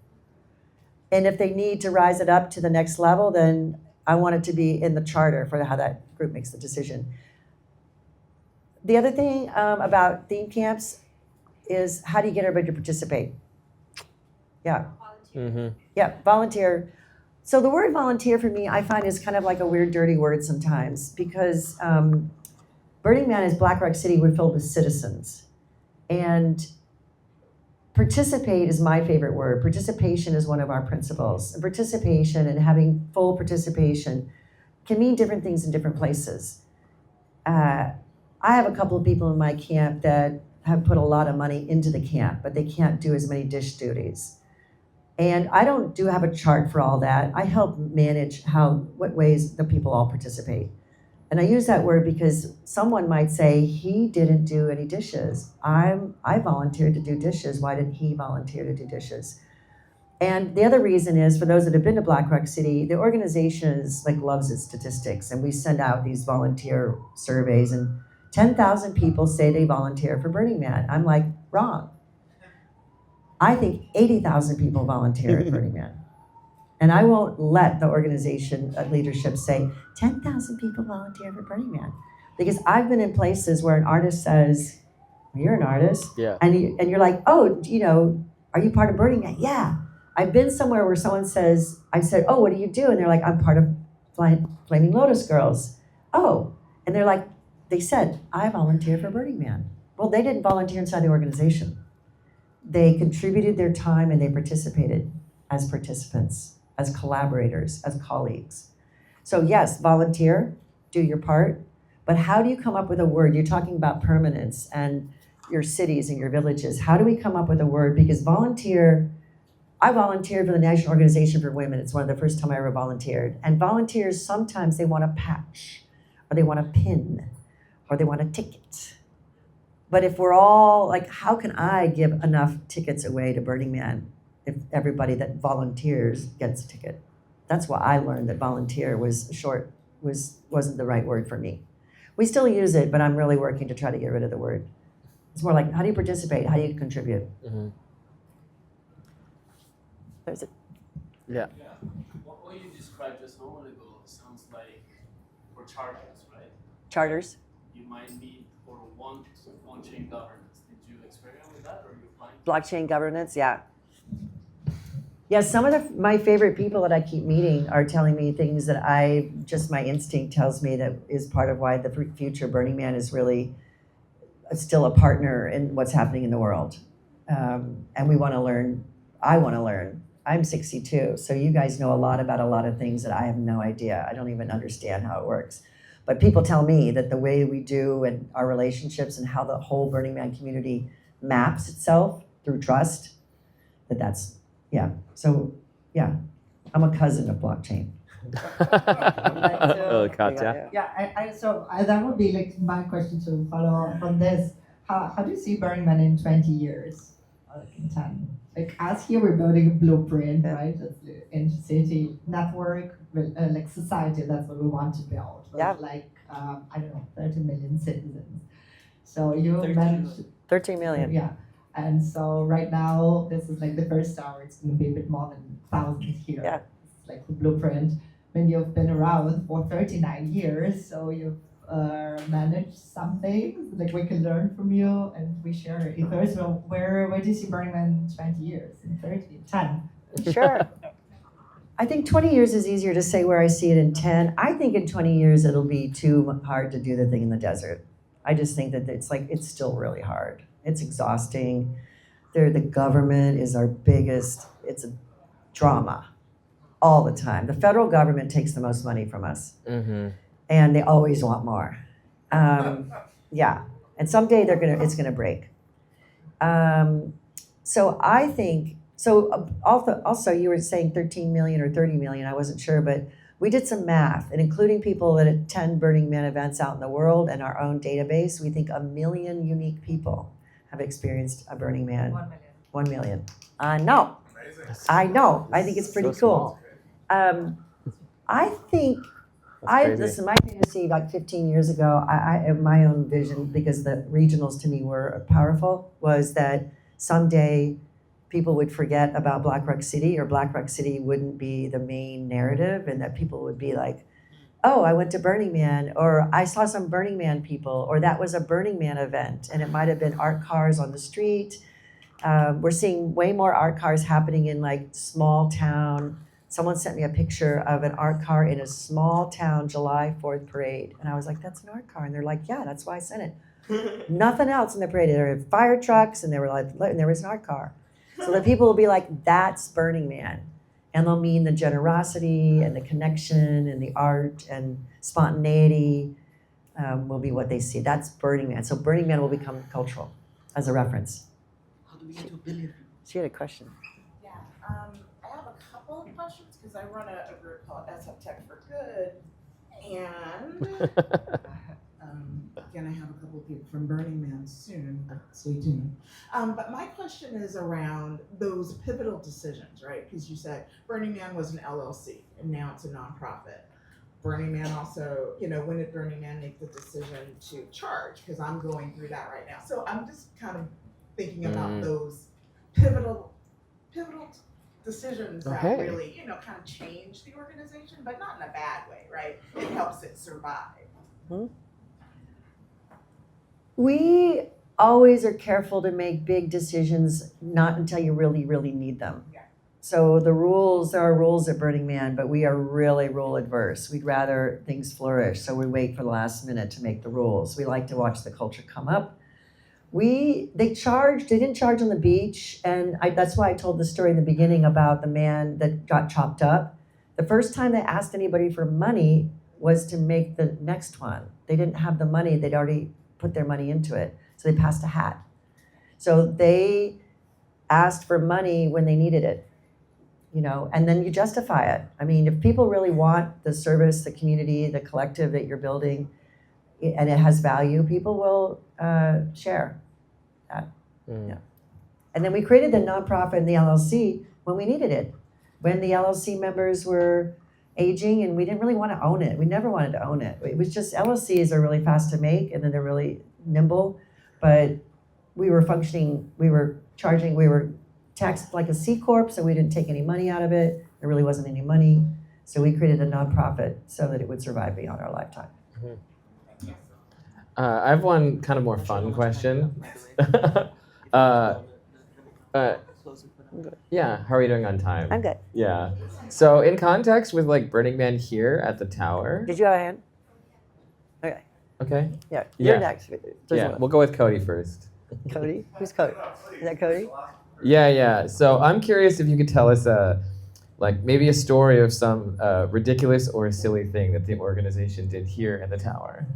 And if they need to rise it up to the next level, then I want it to be in the charter for how that group makes the decision. The other thing about theme camps is how do you get everybody to participate? Yeah. Mm-hmm. Yeah, volunteer. So the word volunteer for me, I find is kind of like a weird, dirty word sometimes because Burning Man is Black Rock City. We're filled with citizens. And participate is my favorite word. Participation is one of our principles. And participation and having full participation can mean different things in different places. I have a couple of people in my camp that have put a lot of money into the camp, but they can't do as many dish duties. And I don't have a chart for all that. I help manage what ways the people all participate. And I use that word because someone might say, he didn't do any dishes. I volunteered to do dishes. Why didn't he volunteer to do dishes? And the other reason is, for those that have been to Black Rock City, the organization is like loves its statistics, and we send out these volunteer surveys, and 10,000 people say they volunteer for Burning Man. I'm like, wrong. I think 80,000 people volunteer at Burning Man. And I won't let the organization leadership say 10,000 people volunteer for Burning Man. Because I've been in places where an artist says, you're an artist. Yeah. And you're like, oh, you know, are you part of Burning Man? Yeah. I've been somewhere where someone says, I said, oh, what do you do? And they're like, I'm part of Flaming Lotus Girls. Oh. And they're like, they said, I volunteer for Burning Man. Well, they didn't volunteer inside the organization. They contributed their time and they participated as participants, as collaborators, as colleagues. So yes, volunteer, do your part, but how do you come up with a word? You're talking about permanence and your cities and your villages. How do we come up with a word? Because volunteer, I volunteered for the National Organization for Women. It's one of the first time I ever volunteered. And volunteers, sometimes they want a patch, or they want a pin, or they want a ticket. But if we're all, like, how can I give enough tickets away to Burning Man if everybody that volunteers gets a ticket? That's why I learned that volunteer wasn't the right word for me. We still use it, but I'm really working to try to get rid of the word. It's more like, how do you participate? How do you contribute? Mm-hmm. There's it. Yeah. What you described just a moment ago sounds like for charters, right? Charters? You might need for one-chain governance. Did you experiment with that, or you find? Blockchain governance, yeah. Yeah, some of my favorite people that I keep meeting are telling me things that my instinct tells me that is part of why the future Burning Man is really still a partner in what's happening in the world. And we want to learn, I want to learn. I'm 62, so you guys know a lot about a lot of things that I have no idea. I don't even understand how it works. But people tell me that the way we do and our relationships and how the whole Burning Man community maps itself through trust, that's, yeah. So, yeah, I'm a cousin of blockchain. Oh, Katya. Yeah, that would be like my question to follow up on this. How do you see Burning Man in 20 years? Like in 10? Like, as here we're building a blueprint, right? That's the intercity network, like society, that's what we want to build. With like, I don't know, 30 million citizens. So you managed 13 million. Yeah. And so right now, this is like the first hour, it's going to be a bit more than 1,000 here. Yeah. It's like the blueprint. When you've been around for 39 years, so you've managed some things, like we can learn from you and we share ethos. So where do you see Burning Man in 20 years, in 30, 10? Sure. I think 20 years is easier to say where I see it in 10. I think in 20 years, it'll be too hard to do the thing in the desert. I just think that it's still really hard. It's exhausting. The government is our biggest, it's a drama all the time. The federal government takes the most money from us. Mm-hmm. And they always want more. Yeah, and someday it's gonna break. So I think, also you were saying 13 million or 30 million, I wasn't sure, but we did some math, and including people that attend Burning Man events out in the world and our own database, we think 1 million unique people have experienced a Burning Man. 1 million. 1 million. I know. I know. I think it's pretty cool. I think, listen, my fantasy like 15 years ago, I have my own vision, because the regionals to me were powerful, was that someday people would forget about Black Rock City, or Black Rock City wouldn't be the main narrative, and that people would be like, oh, I went to Burning Man, or I saw some Burning Man people, or that was a Burning Man event, and it might have been art cars on the street. We're seeing way more art cars happening in like small town. Someone sent me a picture of an art car in a small town July 4th parade. And I was like, that's an art car. And they're like, yeah, that's why I sent it. Nothing else in the parade. There were fire trucks, and there was an art car. So the people will be like, that's Burning Man. And they'll mean the generosity and the connection and the art and spontaneity will be what they see. That's Burning Man. So Burning Man will become cultural as a reference. How do we get to a billion? She had a question. Yeah, I have a couple of questions because I run a group called SF Tech for Good, And gonna have a couple of people from Burning Man soon, but stay tuned. But my question is around those pivotal decisions, right? Because you said Burning Man was an LLC and now it's a nonprofit. Burning Man also, when did Burning Man make the decision to charge? Because I'm going through that right now. So I'm just kind of thinking about those pivotal decisions that really, kind of change the organization, but not in a bad way, right? It helps it survive. We always are careful to make big decisions not until you really, really need them. Yeah. So there are rules at Burning Man, but we are really rule adverse. We'd rather things flourish, so we wait for the last minute to make the rules. We like to watch the culture come up. They didn't charge on the beach, and that's why I told the story in the beginning about the man that got chopped up. The first time they asked anybody for money was to make the next one. They didn't have the money, they'd already put their money into it, so they passed a hat. So they asked for money when they needed it, and then you justify it. I mean, if people really want the service, the community, the collective that you're building, and it has value, people will share that. Yeah. And then we created the nonprofit and the LLC when we needed it. When the LLC members were aging and we didn't really want to own it. We never wanted to own it. It was just, LLCs are really fast to make and then they're really nimble, but we were functioning, we were taxed like a C Corp, so we didn't take any money out of it. There really wasn't any money. So we created a nonprofit so that it would survive beyond our lifetime. I have one kind of more fun question. Yeah, how are you doing on time? I'm good. Yeah. So in context with like Burning Man here at the tower. Did you have a hand? Okay. Okay. Yeah, you're next. We'll go with Cody first. Cody? Who's Cody? Is that Cody? Yeah. So I'm curious if you could tell us like maybe a story of some ridiculous or silly thing that the organization did here in the tower.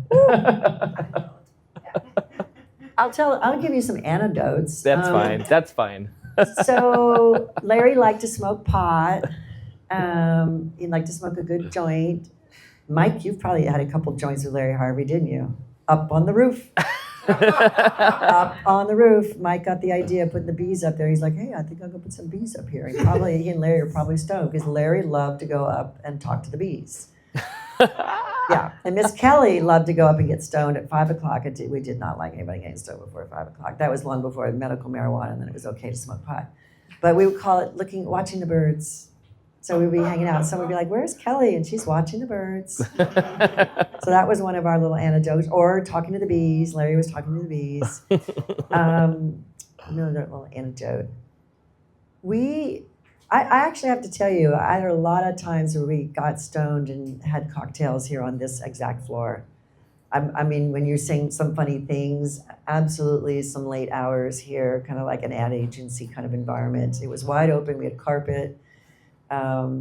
I'll give you some anecdotes. That's fine. So Larry liked to smoke pot. He liked to smoke a good joint. Mike, you've probably had a couple joints with Larry Harvey, didn't you? Up on the roof. Up on the roof. Mike got the idea of putting the bees up there. He's like, hey, I think I'll go put some bees up here. He and Larry are probably stoned because Larry loved to go up and talk to the bees. Yeah, and Miss Kelly loved to go up and get stoned at 5 o'clock. We did not like anybody getting stoned before 5 o'clock. That was long before medical marijuana, and then it was okay to smoke pot. But we would call it watching the birds. So we'd be hanging out, and someone would be like, where's Kelly? And she's watching the birds. So that was one of our little anecdotes. Or talking to the bees. Larry was talking to the bees. Another little anecdote. I actually have to tell you, I had a lot of times where we got stoned and had cocktails here on this exact floor. I mean, when you're saying some funny things, absolutely some late hours here, kind of like an ad agency kind of environment. It was wide open, we had carpet. Our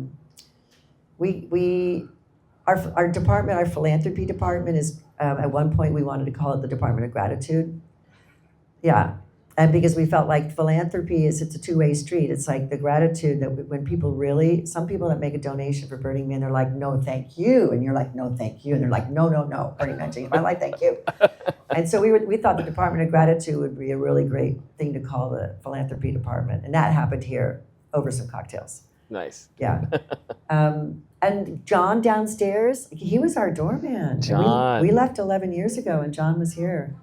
department, our philanthropy department is, at one point we wanted to call it the Department of Gratitude. Yeah. And because we felt like philanthropy it's a two-way street. It's like the gratitude that when people some people that make a donation for Burning Man, they're like, no, thank you. And you're like, no, thank you. And they're like, no, Burning Man changed my life, thank you. And so we thought the Department of Gratitude would be a really great thing to call the philanthropy department. And that happened here over some cocktails. Nice. Yeah. And John downstairs, he was our doorman. John. We left 11 years ago and John was here.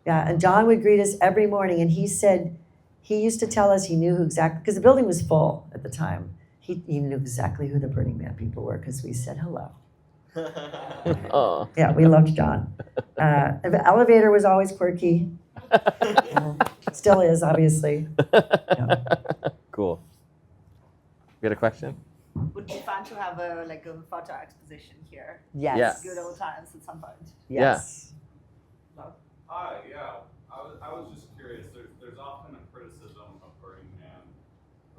Yeah, and John would greet us every morning, and he said he used to tell us he knew who exactly, because the building was full at the time. He knew exactly who the Burning Man people were because we said hello. Oh. Yeah, we loved John. The elevator was always quirky. Still is, obviously. Yeah. Cool. You got a question? Would be fun to have a photo exposition here. Yes. Yeah. Good old times at some point. Yes. Hi, yeah. I was just curious. There's often a criticism of Burning Man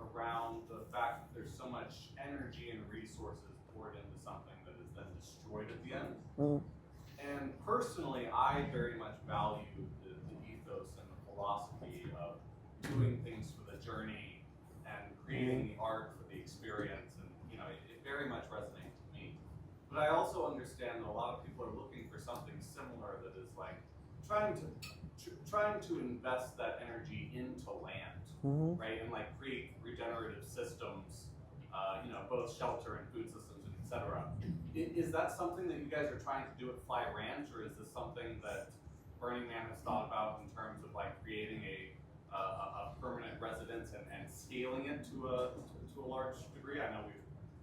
around the fact that there's so much energy and resources poured into something that is then destroyed at the end. And personally, I very much value the ethos and the philosophy of doing things for the journey and creating the art for the experience. And it very much resonates with me. But I also understand that a lot of people are looking for something similar that is like trying to invest that energy into land, right, and like create regenerative systems, both shelter and food systems, and etc. Is that something that you guys are trying to do at Fly Ranch, or is this something that Burning Man has thought about in terms of like creating a permanent residence and scaling it to a large degree? I know we've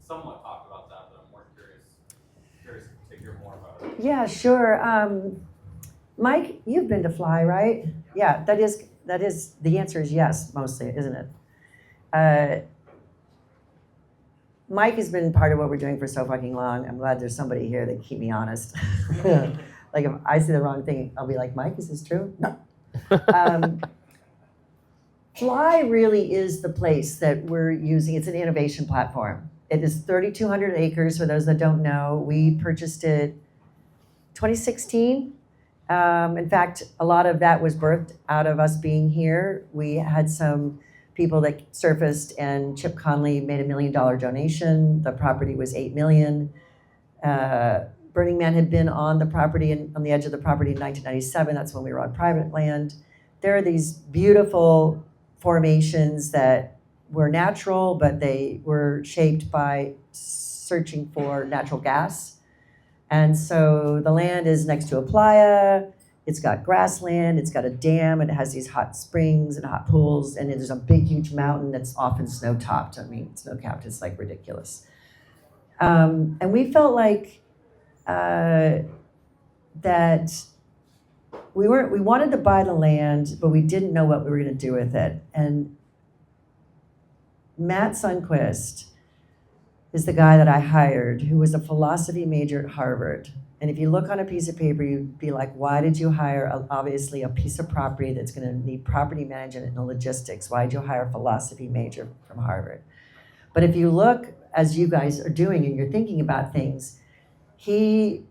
somewhat talked about that, but I'm more curious to hear more about it. Yeah, sure. Mike, you've been to Fly, right? Yeah, that is the answer is yes, mostly, isn't it? Mike has been part of what we're doing for so fucking long. I'm glad there's somebody here that can keep me honest. Like if I say the wrong thing, I'll be like, Mike, is this true? No. Fly really is the place that we're using. It's an innovation platform. It is 3,200 acres, for those that don't know. We purchased it 2016. In fact, a lot of that was birthed out of us being here. We had some people that surfaced, and Chip Conley made $1 million donation. The property was $8 million. Burning Man had been on the property and on the edge of the property in 1997. That's when we were on private land. There are these beautiful formations that were natural, but they were shaped by searching for natural gas. And so the land is next to a playa. It's got grassland, it's got a dam, it has these hot springs and hot pools, and there's a big, huge mountain that's often snow-topped. I mean, snow-capped is like ridiculous. And we felt like that we wanted to buy the land, but we didn't know what we were gonna do with it. And Matt Sundquist is the guy that I hired, who was a philosophy major at Harvard. And if you look on a piece of paper, you'd be like, why did you hire, obviously, a piece of property that's gonna need property management and logistics? Why did you hire a philosophy major from Harvard? But if you look, as you guys are doing and you're thinking about things, he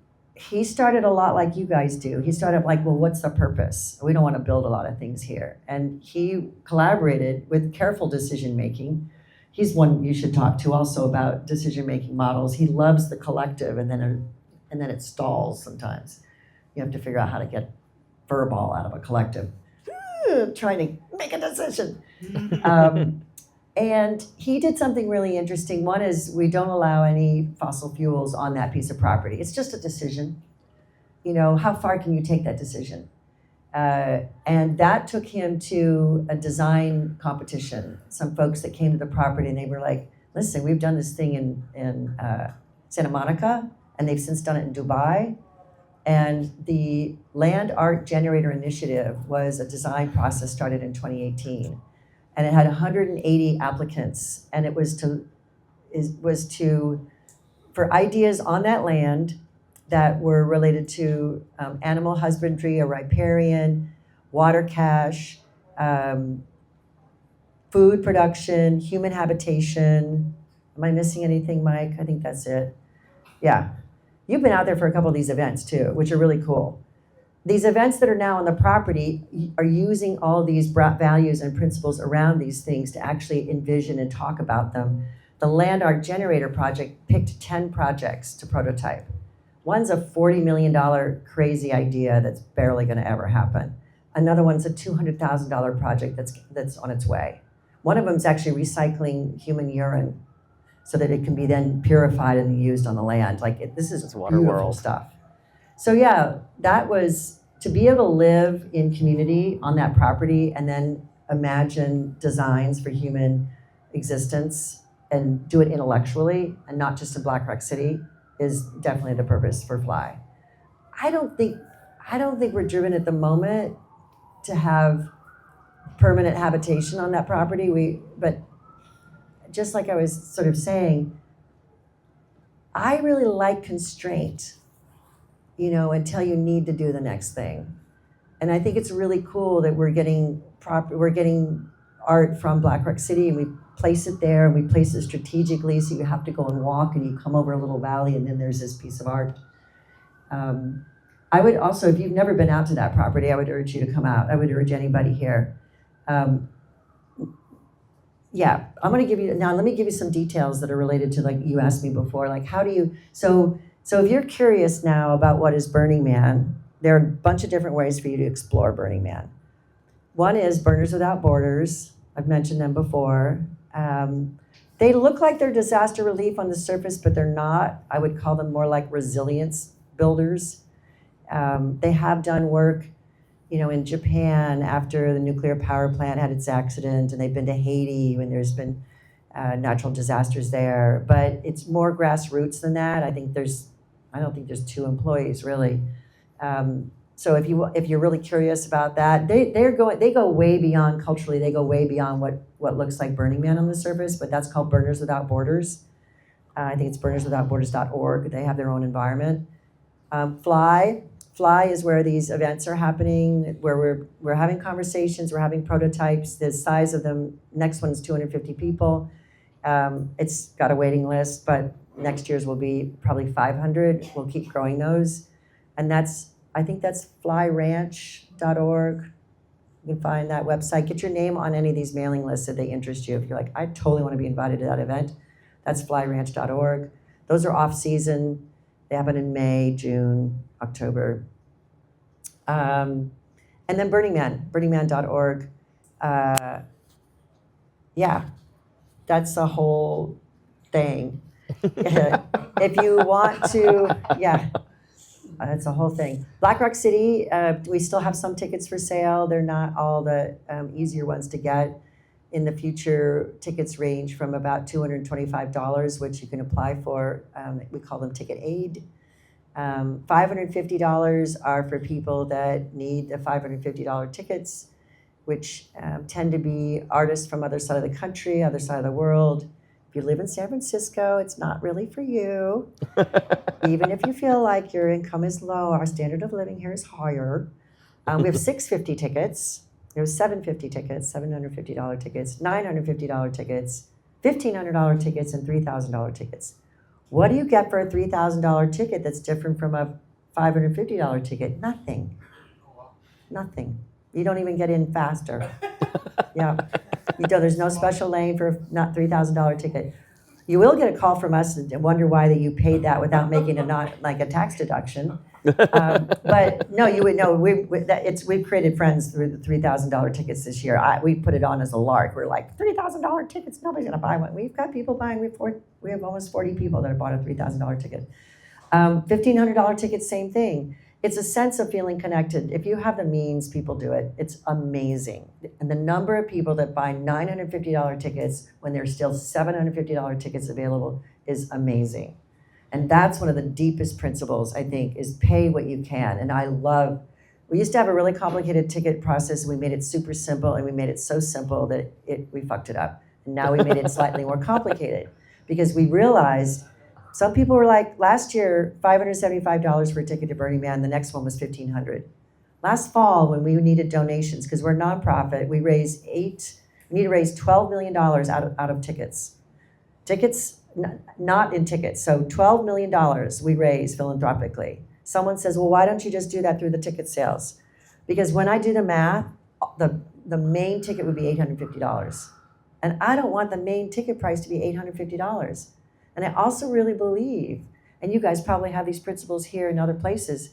started a lot like you guys do. He started like, well, what's the purpose? We don't wanna build a lot of things here. And he collaborated with careful decision-making. He's one you should talk to also about decision-making models. He loves the collective, and then it stalls sometimes. You have to figure out how to get furball out of a collective, trying to make a decision. And he did something really interesting. One is we don't allow any fossil fuels on that piece of property. It's just a decision. How far can you take that decision? And that took him to a design competition. Some folks that came to the property and they were like, listen, we've done this thing in Santa Monica, and they've since done it in Dubai. And the Land Art Generator Initiative was a design process started in 2018. And it had 180 applicants. And it was for ideas on that land that were related to animal husbandry or riparian, water cache, food production, human habitation. Am I missing anything, Mike? I think that's it. Yeah. You've been out there for a couple of these events too, which are really cool. These events that are now on the property are using all these values and principles around these things to actually envision and talk about them. The Land Art Generator Project picked 10 projects to prototype. One's a $40 million crazy idea that's barely gonna ever happen. Another one's a $200,000 project that's on its way. One of them's actually recycling human urine so that it can be then purified and used on the land. This is beautiful stuff. So yeah, that was to be able to live in community on that property and then imagine designs for human existence and do it intellectually and not just in Black Rock City is definitely the purpose for Fly. I don't think we're driven at the moment to have permanent habitation on that property. But just like I was sort of saying, I really like constraint, until you need to do the next thing. And I think it's really cool that we're getting art from Black Rock City and we place it there and we place it strategically so you have to go and walk and you come over a little valley and then there's this piece of art. I would also, if you've never been out to that property, I would urge you to come out. I would urge anybody here. Yeah, let me give you some details that are related to, like you asked me before, like so So if you're curious now about what is Burning Man, there are a bunch of different ways for you to explore Burning Man. One is Burners Without Borders. I've mentioned them before. They look like they're disaster relief on the surface, but they're not. I would call them more like resilience builders. They have done work, in Japan after the nuclear power plant had its accident, and they've been to Haiti when there's been natural disasters there. But it's more grassroots than that. I don't think there's 2 employees really. So if you're really curious about that, they go way beyond culturally. They go way beyond what looks like Burning Man on the surface. But that's called Burners Without Borders. I think it's burnerswithoutborders.org. They have their own environment. Fly is where these events are happening, where we're having conversations, we're having prototypes. The size of them, next one's 250 people. It's got a waiting list, but next year's will be probably 500. We'll keep growing those. And I think that's flyranch.org. You can find that website. Get your name on any of these mailing lists if they interest you. If you're like, I totally want to be invited to that event, that's flyranch.org. Those are off season. They happen in May, June, October. And then Burning Man, burningman.org. Yeah, that's a whole thing. If you want to, that's a whole thing. Black Rock City, we still have some tickets for sale. They're not all the easier ones to get. In the future, tickets range from about $225, which you can apply for. We call them ticket aid. $550 are for people that need the $550 tickets, which tend to be artists from other side of the country, other side of the world. If you live in San Francisco, it's not really for you. Even if you feel like your income is low, our standard of living here is higher. We have $650 tickets. There's $750 tickets, $750 tickets, $950 tickets, $1,500 tickets, and $3,000 tickets. What do you get for a $3,000 ticket that's different from a $550 ticket? Nothing. Nothing. You don't even get in faster. Yeah. There's no special lane for a not $3,000 ticket. You will get a call from us and wonder why that you paid that without making a tax deduction. But no, you would know. We've created friends through the $3,000 tickets this year. We put it on as a lark. We're like, $3,000 tickets, nobody's gonna buy one. We've got people buying. We have almost 40 people that have bought a $3,000 ticket. $1,500 tickets, same thing. It's a sense of feeling connected. If you have the means, people do it. It's amazing. And the number of people that buy $950 tickets when there's still $750 tickets available is amazing. And that's one of the deepest principles, I think, is pay what you can. And we used to have a really complicated ticket process, and we made it super simple, and we made it so simple that we fucked it up. And now we made it slightly more complicated because we realized some people were like, last year, $575 for a ticket to Burning Man, the next one was $1,500. Last fall, when we needed donations, because we're a nonprofit, we need to raise $12 million out of tickets. Tickets, not in tickets. So $12 million we raise philanthropically. Someone says, well, why don't you just do that through the ticket sales? Because when I do the math, the main ticket would be $850. And I don't want the main ticket price to be $850. And I also really believe, and you guys probably have these principles here and other places,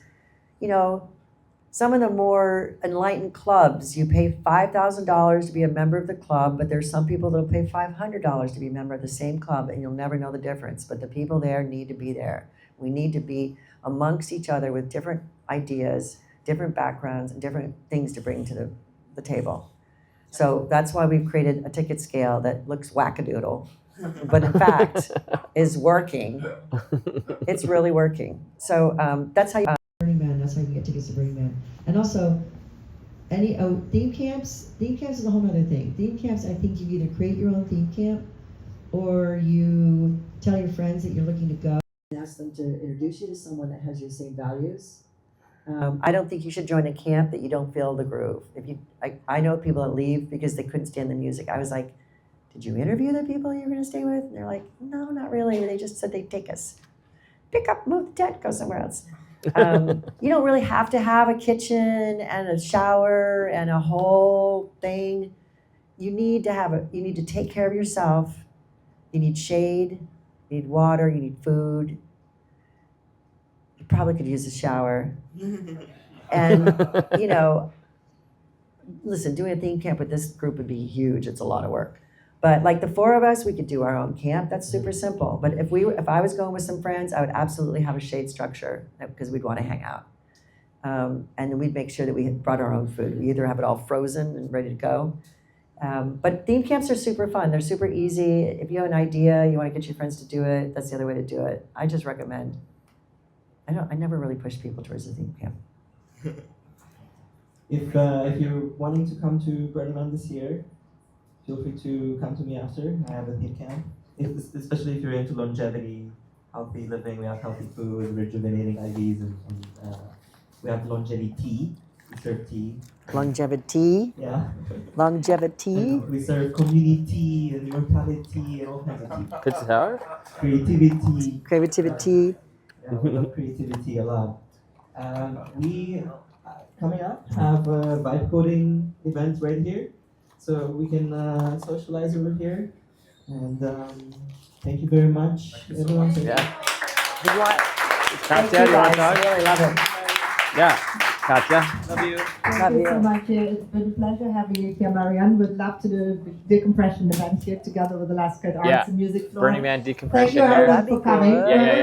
some of the more enlightened clubs, you pay $5,000 to be a member of the club, but there's some people that'll pay $500 to be a member of the same club, and you'll never know the difference. But the people there need to be there. We need to be amongst each other with different ideas, different backgrounds, and different things to bring to the table. So that's why we've created a ticket scale that looks wackadoodle, but in fact is working. It's really working. So that's how you Burning Man. That's how you get tickets to Burning Man. And also, theme camps. Theme camps is a whole other thing. Theme camps, I think you either create your own theme camp, or you tell your friends that you're looking to go and ask them to introduce you to someone that has your same values. I don't think you should join a camp that you don't feel the groove. I know people that leave because they couldn't stand the music. I was like, did you interview the people you're going to stay with? And they're like, no, not really. They just said they'd take us. Pick up, move the tent, go somewhere else. You don't really have to have a kitchen and a shower and a whole thing. You need to take care of yourself. You need shade, you need water, you need food. you probably could use a shower. And, you know, listen, doing a theme camp with this group would be huge. It's a lot of work. But like the 4 of us, we could do our own camp. That's super simple. But if I was going with some friends, I would absolutely have a shade structure because we'd want to hang out. And then we'd make sure that we had brought our own food. We either have it all frozen and ready to go. But theme camps are super fun. They're super easy. If you have an idea, you want to get your friends to do it, that's the other way to do it. I just recommend. I never really push people towards a theme camp. If you're wanting to come to Burning Man this year, feel free to come to me after. I have a theme camp. Especially if you're into longevity, healthy living, we have healthy food, rejuvenating IVs, and we have longevity tea. We serve tea. Longevity. Yeah. Longevity. And we serve community and immortality and all kinds of tea. 그쵸? Creativity. Creativity. Yeah, we love creativity a lot. We, coming up, have a vibe coding event right here. So we can socialize over here. And thank you very much, everyone. Yeah. Thank you Katya, you want to guys. talk? I really love it. Yeah. Katya. Love you. Thank you so much. It's been a pleasure having you here, Marian. We'd love to do the decompression event here together with the Last Good Arts Yeah. and Music Floor. Burning Man Thank decompression you here. everyone for coming. Yeah, yeah, yeah.